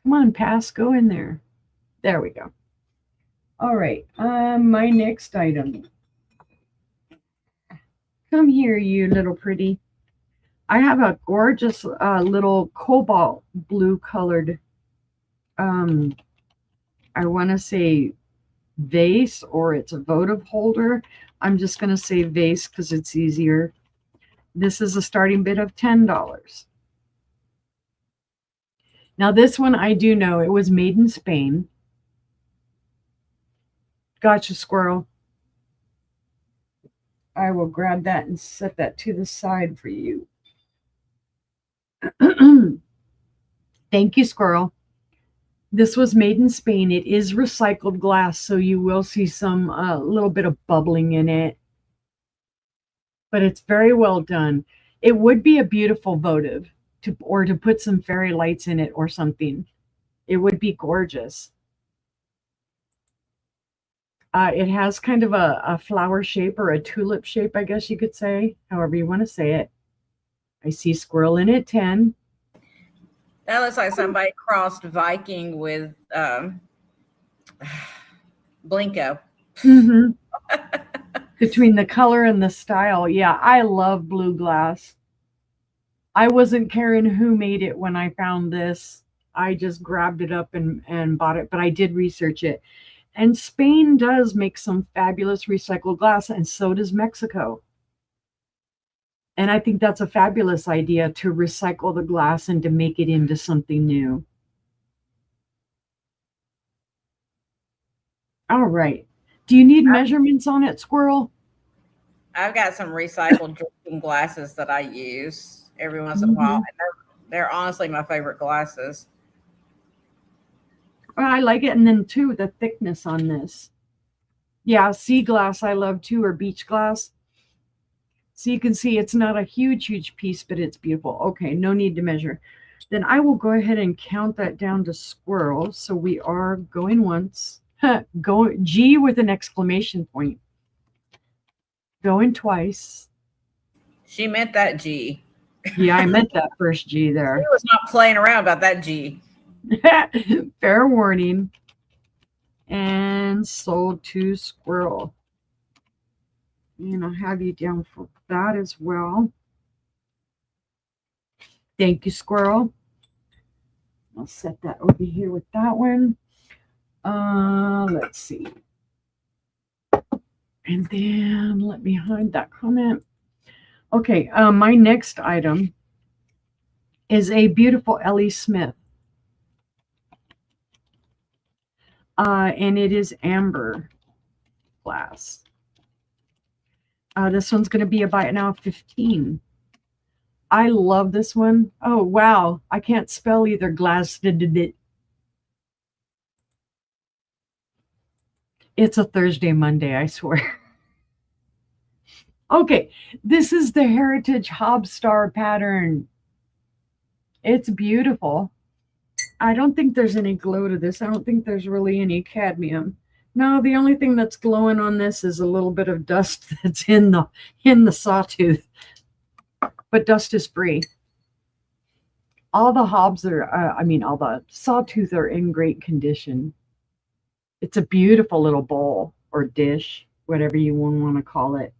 Come on, pass. Go in there. There we go. All right. My next item. Come here, you little pretty. I have a gorgeous little cobalt blue colored, I want to say vase, or it's a votive holder. I'm just going to say vase because it's easier. This is a starting bid of $10. Now this one I do know it was made in Spain. Gotcha, squirrel. I will grab that and set that to the side for you. Thank you, squirrel. This was made in Spain. It is recycled glass, so you will see some little bit of bubbling in it. But it's very well done. It would be a beautiful votive to put some fairy lights in it or something. It would be gorgeous. It has kind of a flower shape or a tulip shape, I guess you could say, however you want to say it. I see squirrel in it 10. That looks like somebody crossed Viking with Blinko. Mm-hmm. Between the color and the style. Yeah, I love blue glass. I wasn't caring who made it when I found this. I just grabbed it up and bought it, but I did research it. And Spain does make some fabulous recycled glass, and so does Mexico. And I think that's a fabulous idea, to recycle the glass and to make it into something new. All right. Do you need measurements on it, squirrel? I've got some recycled drinking glasses that I use every once in a while. And they're honestly my favorite glasses. I like it. And then too, the thickness on this. Yeah, sea glass I love too, or beach glass. So you can see it's not a huge piece, but it's beautiful. Okay, no need to measure. Then I will go ahead and count that down to squirrel. So we are going once. Go G with an exclamation point. Going twice. She meant that G. Yeah, I meant that first G there. She was not playing around about that G. Fair warning. And sold to squirrel. And I'll have you down for that as well. Thank you, Squirrel. I'll set that over here with that one. Let's see. And then let me hide that comment. Okay, my next item is a beautiful Ellie Smith. And it is amber glass. This one's going to be a buy it now 15. I love this one. Oh, wow. I can't spell either. Glass. It's a Thursday, Monday, I swear. Okay, this is the Heritage Hobstar pattern. It's beautiful. I don't think there's any glow to this. I don't think there's really any cadmium. No, the only thing that's glowing on this is a little bit of dust that's in the sawtooth. But dust is free. All the hobs are, all the sawtooth are in great condition. It's a beautiful little bowl or dish, whatever you want to call it.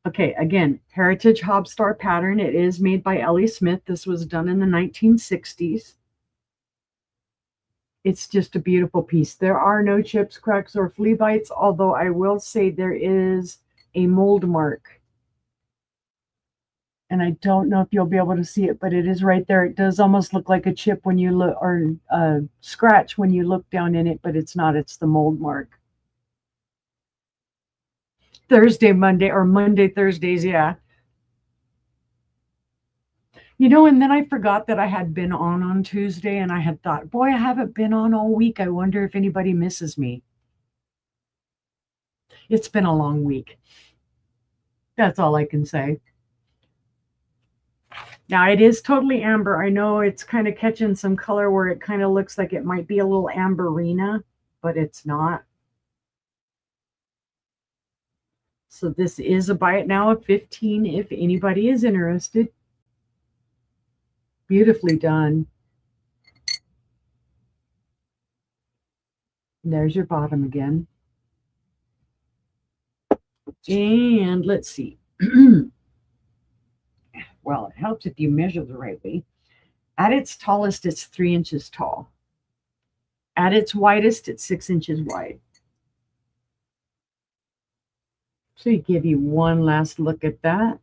Okay, again, Heritage Hobstar pattern. It is made by Ellie Smith. This was done in the 1960s. It's just a beautiful piece. There are no chips, cracks, or flea bites, although I will say there is a mold mark. And I don't know if you'll be able to see it, but it is right there. It does almost look like a chip when you look, or a scratch when you look down in it, but it's not. It's the mold mark. Thursday, Monday, or Monday, Thursdays, yeah. You know, and then I forgot that I had been on Tuesday, and I had thought, boy, I haven't been on all week. I wonder if anybody misses me. It's been a long week. That's all I can say. Now, it is totally amber. I know it's kind of catching some color where it kind of looks like it might be a little amberina, but it's not. So this is a buy it now of 15 if anybody is interested. Beautifully done. And there's your bottom again. And let's see. Well, it helps if you measure the right way. At its tallest, it's 3 inches tall. At its widest, it's 6 inches wide. So you give you one last look at that.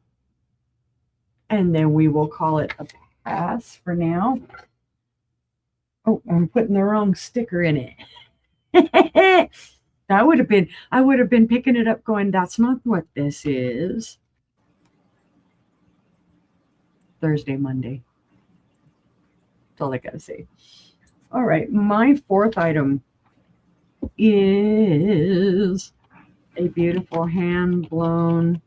And then we will call it a pass for now. Oh, I'm putting the wrong sticker in it. That would have been, I would have been picking it up going, that's not what this is. Thursday, Monday. That's all I gotta say. All right, my fourth item is a beautiful hand-blown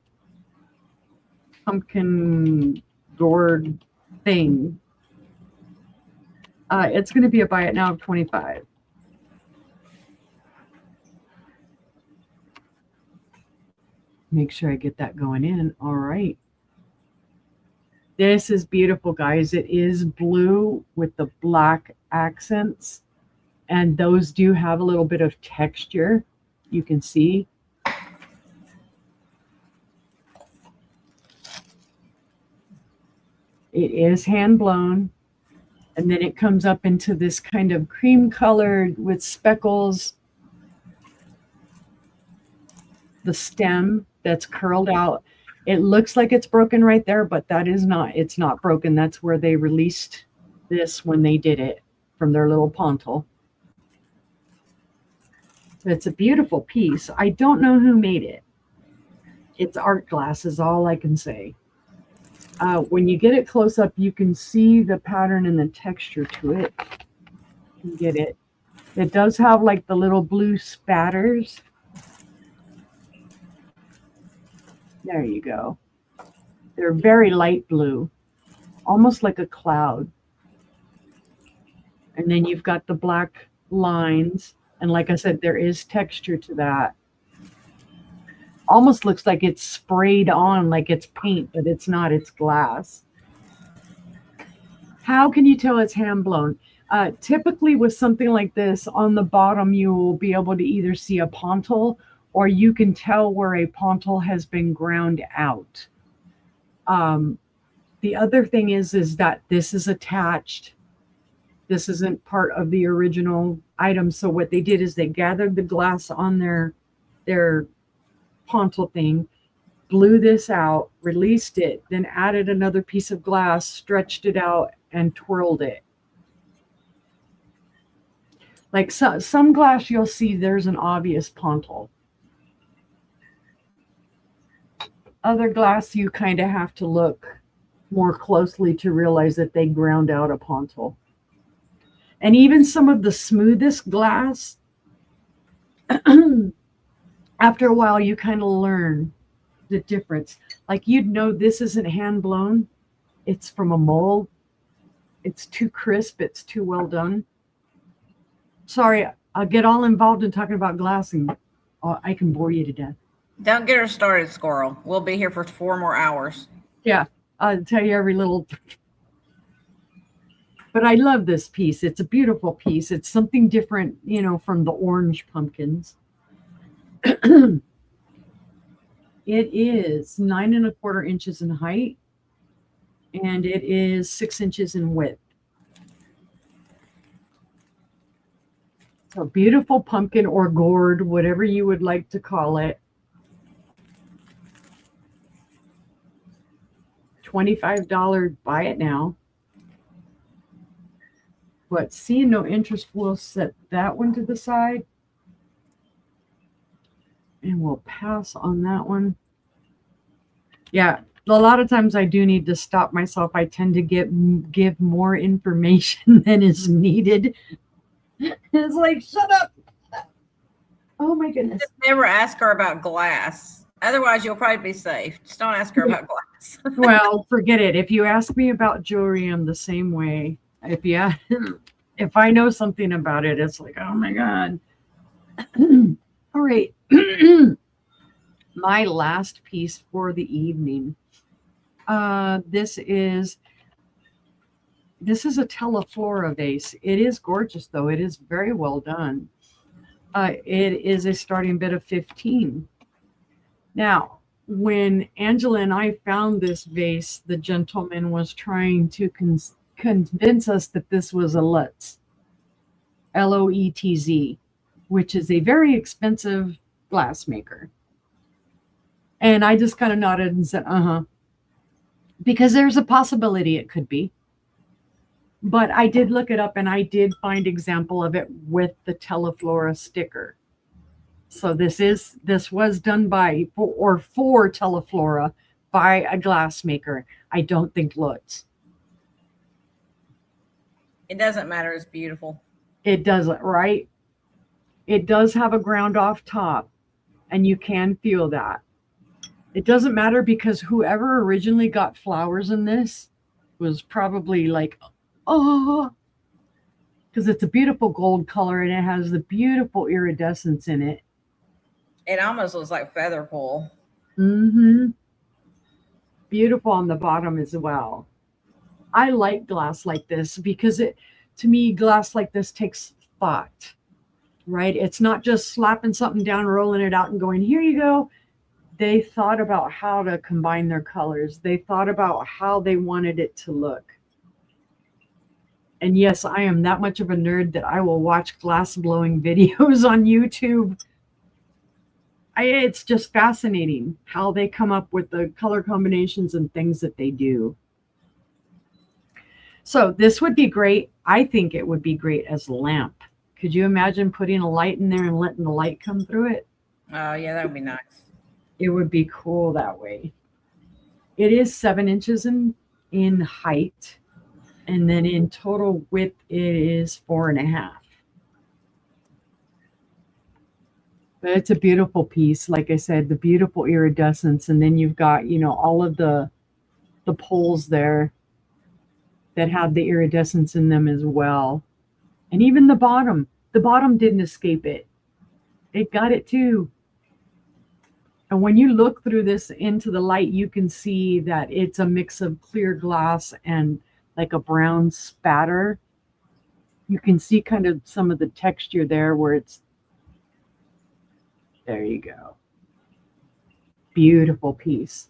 pumpkin gourd thing. It's going to be a buy it now of 25. Make sure I get that going in. All right. This is beautiful, guys. It is blue with the black accents, and those do have a little bit of texture. You can see. It is hand blown, and then it comes up into this kind of cream colored with speckles. The stem that's curled out. It looks like it's broken right there, but that is not. It's not broken. That's where they released this when they did it from their little pontal. It's a beautiful piece. I don't know who made it. It's art glass is all I can say. When you get it close up, you can see the pattern and the texture to it. You can get it. It does have like the little blue spatters. There you go. They're very light blue, almost like a cloud. And then you've got the black lines. And like I said, there is texture to that. Almost looks like it's sprayed on like it's paint, but it's not. It's glass. How can you tell it's hand blown? Typically with something like this, on the bottom, you will be able to either see a pontal, or you can tell where a pontal has been ground out. The The other thing is that this is attached. This isn't part of the original item. So what they did is they gathered the glass on their pontal thing, blew this out, released it, then added another piece of glass, stretched it out, and twirled it. Like some glass you'll see there's an obvious pontal. Other glass you kind of have to look more closely to realize that they ground out a pontal. And even some of the smoothest glass, after a while you kind of learn the difference. Like you'd know this isn't hand blown. It's from a mold. It's too crisp. It's too well done. Sorry, I'll get all involved in talking about glass and I can bore you to death. Don't get her started, Squirrel. We'll be here for 4 more hours. Yeah, I'll tell you every little. But I love this piece. It's a beautiful piece. It's something different, you know, from the orange pumpkins. It is 9 1/4 inches in height, and it is 6 inches in width. So beautiful pumpkin or gourd, whatever you would like to call it. $25, buy it now. But seeing no interest, we'll set that one to the side. And we'll pass on that one. Yeah, a lot of times I do need to stop myself. I tend to give more information than is needed. It's like, shut up. Oh my goodness. Just never ask her about glass. Otherwise, you'll probably be safe. Just don't ask her about glass. Well, forget it. If you ask me about jewelry, I'm the same way. If I know something about it, it's like, oh my God. All right. My last piece for the evening. This is a Teleflora vase. It is gorgeous, though. It is very well done. It is a starting bid of 15. Now, when Angela and I found this vase, the gentleman was trying to convince us that this was a Lutz, Loetz, which is a very expensive glass maker. And I just kind of nodded and said, because there's a possibility it could be. But I did look it up and I did find example of it with the Teleflora sticker. So this was done by for Teleflora by a glass maker. I don't think Lutz. It doesn't matter. It's beautiful. It doesn't, right? It does have a ground off top and you can feel that. It doesn't matter because whoever originally got flowers in this was probably like, oh, because it's a beautiful gold color and it has the beautiful iridescence in it. It almost looks like feather pull. Mm-hmm. Beautiful on the bottom as well. I like glass like this because to me, glass like this takes thought, right? It's not just slapping something down, rolling it out and going, here you go. They thought about how to combine their colors. They thought about how they wanted it to look. And yes, I am that much of a nerd that I will watch glass blowing videos on YouTube. It's just fascinating how they come up with the color combinations and things that they do. So this would be great. I think it would be great as a lamp. Could you imagine putting a light in there and letting the light come through it? Oh, yeah, that would be nice. It would be cool that way. It is 7 inches in height. And then in total width, it is 4.5. But it's a beautiful piece. Like I said, the beautiful iridescence. And then you've got, all of the poles there that have the iridescence in them as well. And even the bottom didn't escape it. It got it too. And when you look through this into the light, you can see that it's a mix of clear glass and like a brown spatter. You can see kind of some of the texture there where there you go. Beautiful piece.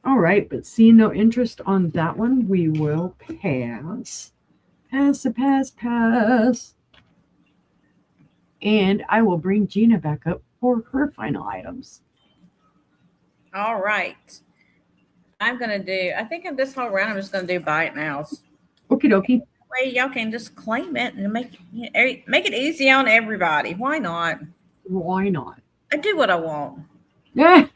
All right, but seeing no interest on that one, we will pass. Pass. And I will bring Gina back up for her final items. All right. I'm going to do, I think in this whole round, I'm just going to do buy it nows. Okie dokie. Way y'all can just claim it and make it easy on everybody. Why not? Why not? I do what I want. Yeah.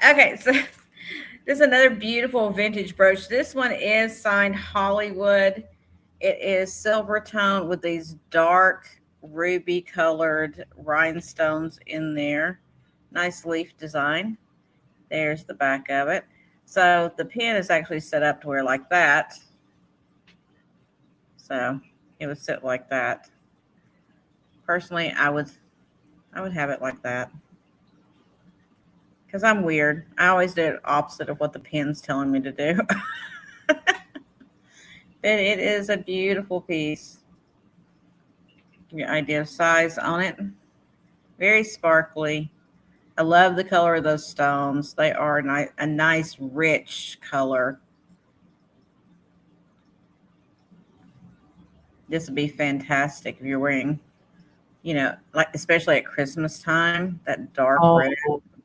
Okay, so this is another beautiful vintage brooch. This one is signed Hollywood. It is silver tone with these dark ruby colored rhinestones in there. Nice leaf design. There's the back of it. So the pin is actually set up to where like that. So it would sit like that. Personally, I would have it like that. Because I'm weird. I always do it opposite of what the pin's telling me to do. But it is a beautiful piece. Give you an idea of size on it. Very sparkly. I love the color of those stones. They are a nice, rich color. This would be fantastic if you're wearing, like especially at Christmas time, that dark red.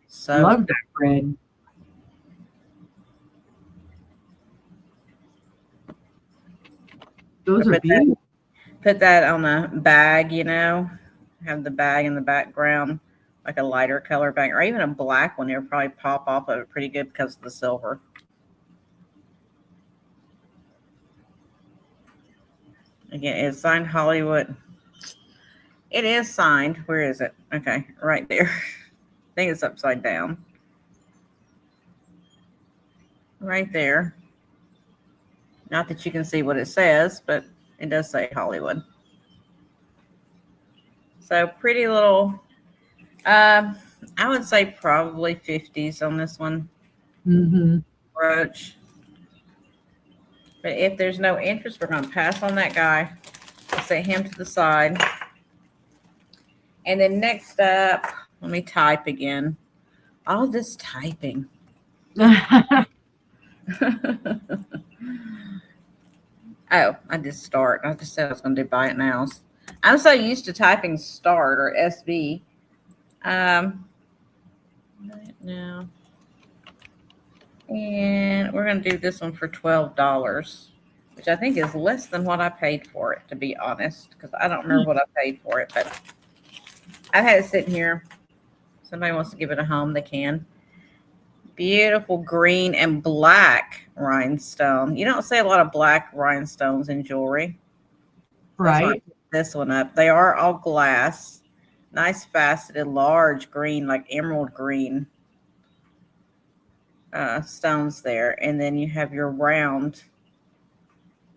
So love that red. Those are beautiful. Put that on a bag, have the bag in the background, like a lighter color bag, or even a black one. It'll probably pop off of it pretty good because of the silver. Again, it's signed Hollywood. It is signed. Where is it? Okay, right there. I think it's upside down. Right there. Not that you can see what it says, but it does say Hollywood. So pretty little, I would say probably 50s on this one. Brooch. But if there's no interest, we're going to pass on that guy. Set him to the side. And then next up, let me type again. All this typing. Oh, I did start. I just said I was going to do buy it nows. I'm so used to typing start or SB. Now. And we're going to do this one for $12, which I think is less than what I paid for it, to be honest, because I don't remember what I paid for it, but I've had it sitting here. Somebody wants to give it a home, they can. Beautiful green and black rhinestone. You don't see a lot of black rhinestones in jewelry. Right. This one up. They are all glass. Nice faceted, large green, like emerald green stones there. And then you have your round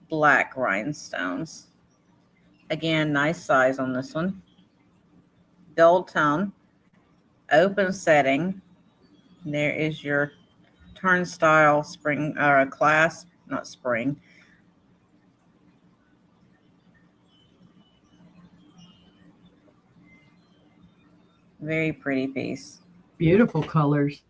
black rhinestones. Again, nice size on this one. Gold tone. Open setting. There is your turnstile spring or clasp, not spring. Very pretty piece. Beautiful colors.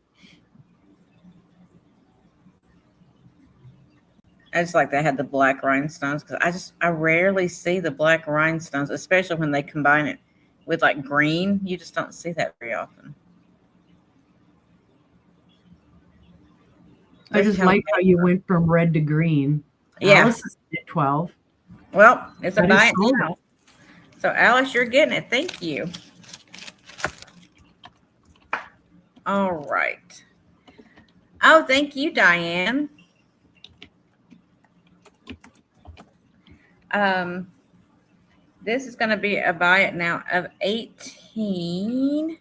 I just like they had the black rhinestones because I rarely see the black rhinestones, especially when they combine it with like green. You just don't see that very often. I just like how you went from red to green. Yeah. Alice is at 12. Well, it's a buy it cool. now. So Alice, you're getting it. Thank you. All right. Oh, thank you, Diane. This is going to be a buy it now of 18.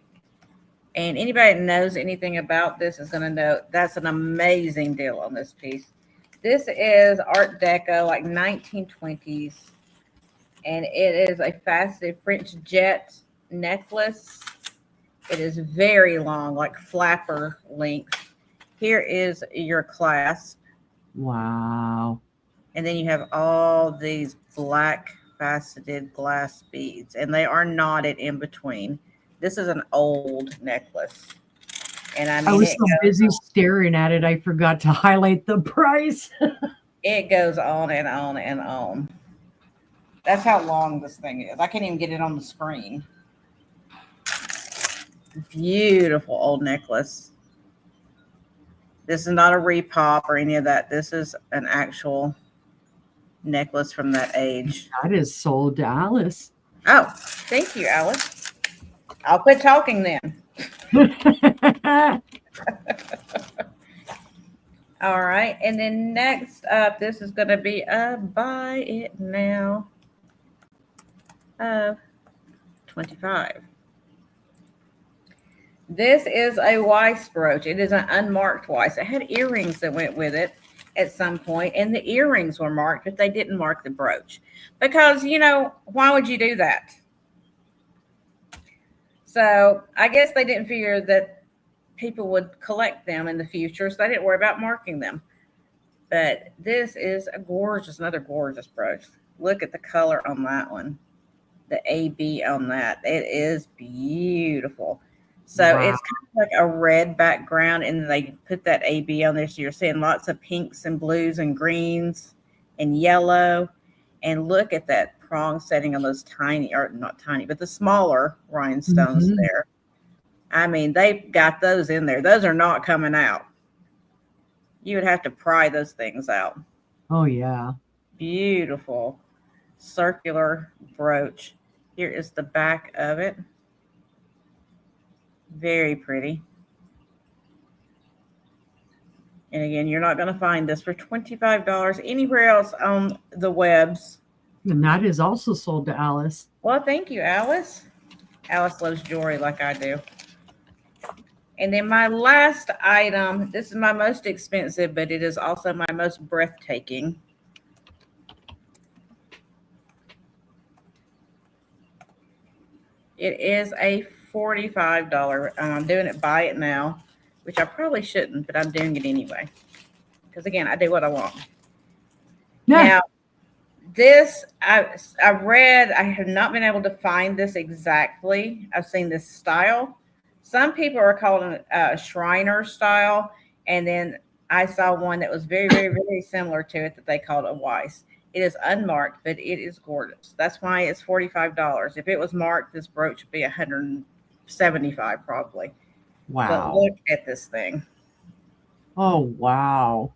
And anybody that knows anything about this is going to know that's an amazing deal on this piece. This is Art Deco, like 1920s. And it is a faceted French jet necklace. It is very long, like flapper length. Here is your clasp. Wow. And then you have all these black faceted glass beads. And they are knotted in between. This is an old necklace. And I I mean, was so busy staring at it, I forgot to highlight the price. it goes on and on and on. That's how long this thing is. I can't even get it on the screen. Beautiful old necklace. This is not a repop or any of that. This is an actual necklace from that age. That is sold to Alice. Oh, thank you, Alice. I'll quit talking then. All right. And then next up, this is going to be a buy it now of 25. This is a Weiss brooch. It is an unmarked Weiss. It had earrings that went with it at some point, and the earrings were marked, but they didn't mark the brooch. Because, you know, why would you do that? So I guess they didn't figure that people would collect them in the future, so they didn't worry about marking them. But this is a gorgeous, another gorgeous brooch. Look at the color on that one. The AB on that. It is beautiful. So Wow. it's kind of like a red background, and they put that AB on there. So you're seeing lots of pinks and blues and greens and yellow. And look at that prong setting on those tiny, or not tiny, but the smaller rhinestones there. I mean, they've got those in there. Those are not coming out. You would have to pry those things out. Oh, yeah. Beautiful circular brooch. Here is the back of it. Very pretty. And again, you're not going to find this for $25 anywhere else on the webs. And that is also sold to Alice. Well, thank you, Alice. Alice loves jewelry like I do. And then my last item, this is my most expensive, but it is also my most breathtaking. It is a $45. I'm doing it buy it now, which I probably shouldn't, but I'm doing it anyway. Because again, I do what I want. Yeah. Now, this I read, I have not been able to find this exactly. I've seen this style. Some people are calling it a Shriner style. And then I saw one that was very, very, very similar to it that they called a Weiss. It is unmarked, but it is gorgeous. That's why it's $45. If it was marked, this brooch would be $175 probably. Wow. But look at this thing. Oh, wow.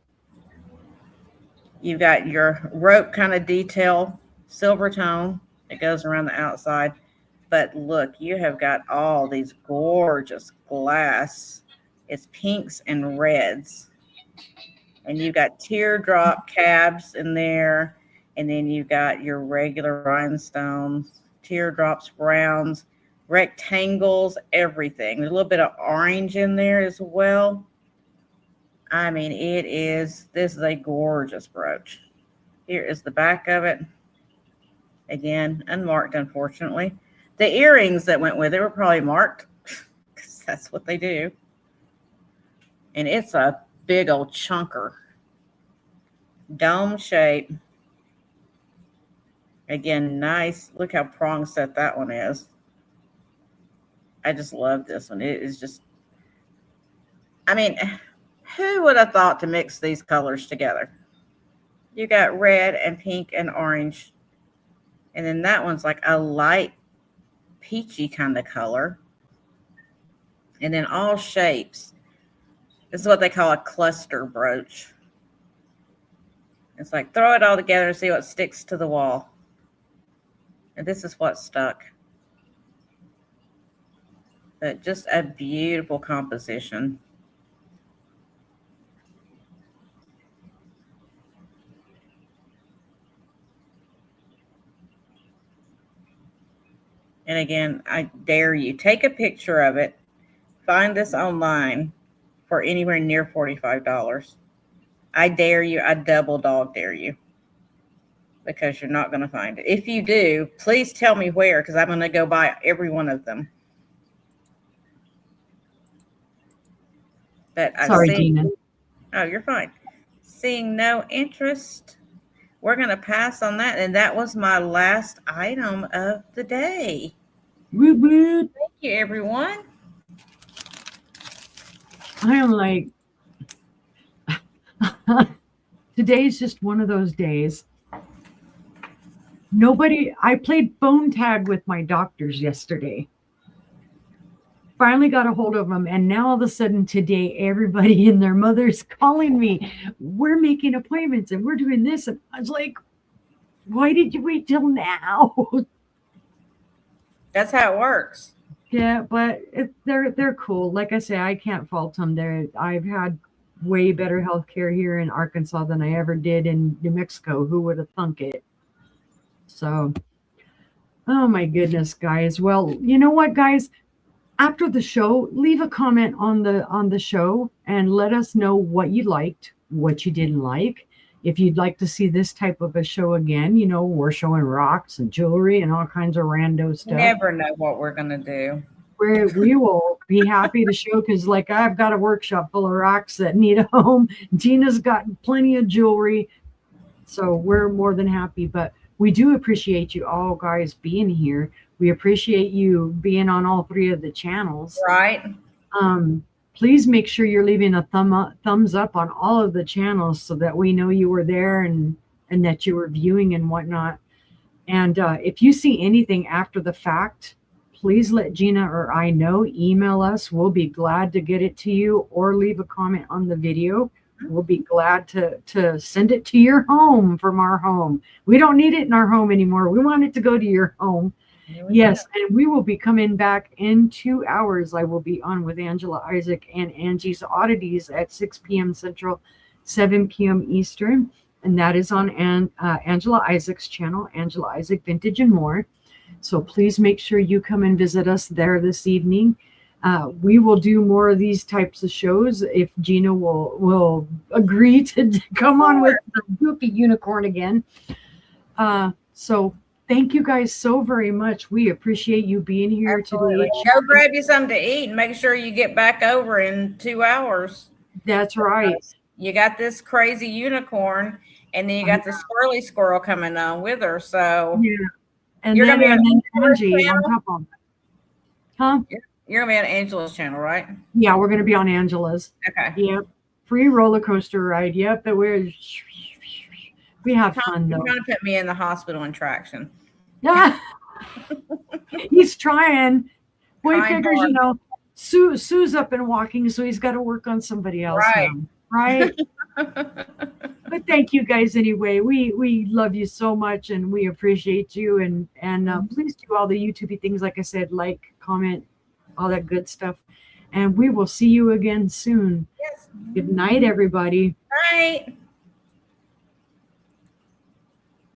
You've got your rope kind of detail, silver tone. It goes around the outside. But look, you have got all these gorgeous glass. It's pinks and reds. And you've got teardrop cabs in there. And then you've got your regular rhinestones, teardrops, browns, rectangles, everything. There's a little bit of orange in there as well. I mean, this is a gorgeous brooch. Here is the back of it. Again, unmarked, unfortunately. The earrings that went with it were probably marked because that's what they do. And it's a big old chunker. Dome shape. Again, nice. Look how prong set that one is. I just love this one. It is just, I mean, who would have thought to mix these colors together? You got red and pink and orange. And then that one's like a light peachy kind of color. And then all shapes. This is what they call a cluster brooch. It's like throw it all together and see what sticks to the wall. And this is what stuck. But just a beautiful composition. And again, I dare you, take a picture of it. Find this online for anywhere near $45. I dare you, I double dog dare you. Because you're not going to find it. If you do, please tell me where, because I'm going to go buy every one of them. But Sorry, Gina. Oh, you're fine. Seeing no interest, we're going to pass on that. And that was my last item of the day. Woo woo. Thank you, everyone. I am like, today's just one of those days. I played phone tag with my doctors yesterday. Finally got a hold of them, and now all of a sudden today, everybody and their mother's calling me. We're making appointments and we're doing this. And I was like, why did you wait till now? That's how it works. Yeah, but they're cool. Like I say, I can't fault them. I've had way better health care here in Arkansas than I ever did in New Mexico. Who would have thunk it? So, oh my goodness, guys. Well, you know what, guys? After the show, leave a comment on the show and let us know what you liked, what you didn't like. If you'd like to see this type of a show again, we're showing rocks and jewelry and all kinds of rando stuff. Never know what we're gonna do. We will be happy to show, because like I've got a workshop full of rocks that need a home. Gina's got plenty of jewelry, so we're more than happy. But we do appreciate you all guys being here. We appreciate you being on all 3 of the channels. Right. Please make sure you're leaving a thumbs up on all of the channels so that we know you were there and that you were viewing and whatnot. And if you see anything after the fact, please let Gina or I know. Email us. We'll be glad to get it to you, or leave a comment on the video. We'll be glad to send it to your home from our home. We don't need it in our home anymore. We want it to go to your home. Yes, and we will be coming back in 2 hours. I will be on with Angela Isaac and Angie's Oddities at 6 p.m. Central, 7 p.m. Eastern. And that is on Angela Isaac's channel, Angela Isaac Vintage and More. So please make sure you come and visit us there this evening. We will do more of these types of shows if Gina will agree to come on with the goofy unicorn again. So thank you guys so very much. We appreciate you being here today. Go grab you something to eat and make sure you get back over in 2 hours. That's right. You got this crazy unicorn, and then you got the squirrely squirrel coming on with her. So yeah, and you're then gonna be on Angie on top of them. Huh? You're gonna be on Angela's channel, right? Yeah, we're gonna be on Angela's. Okay. Yep. Free roller coaster ride. Yep. But we have fun though. You're trying to put me in the hospital in traction. Yeah. He's trying. Boy figures, Sue's up and walking, so he's got to work on somebody else. Right. Now, right. But thank you guys anyway. We love you so much, and we appreciate you. And please do all the YouTube things, like I said, like, comment, all that good stuff. And we will see you again soon. Yes. Good night, everybody. Night.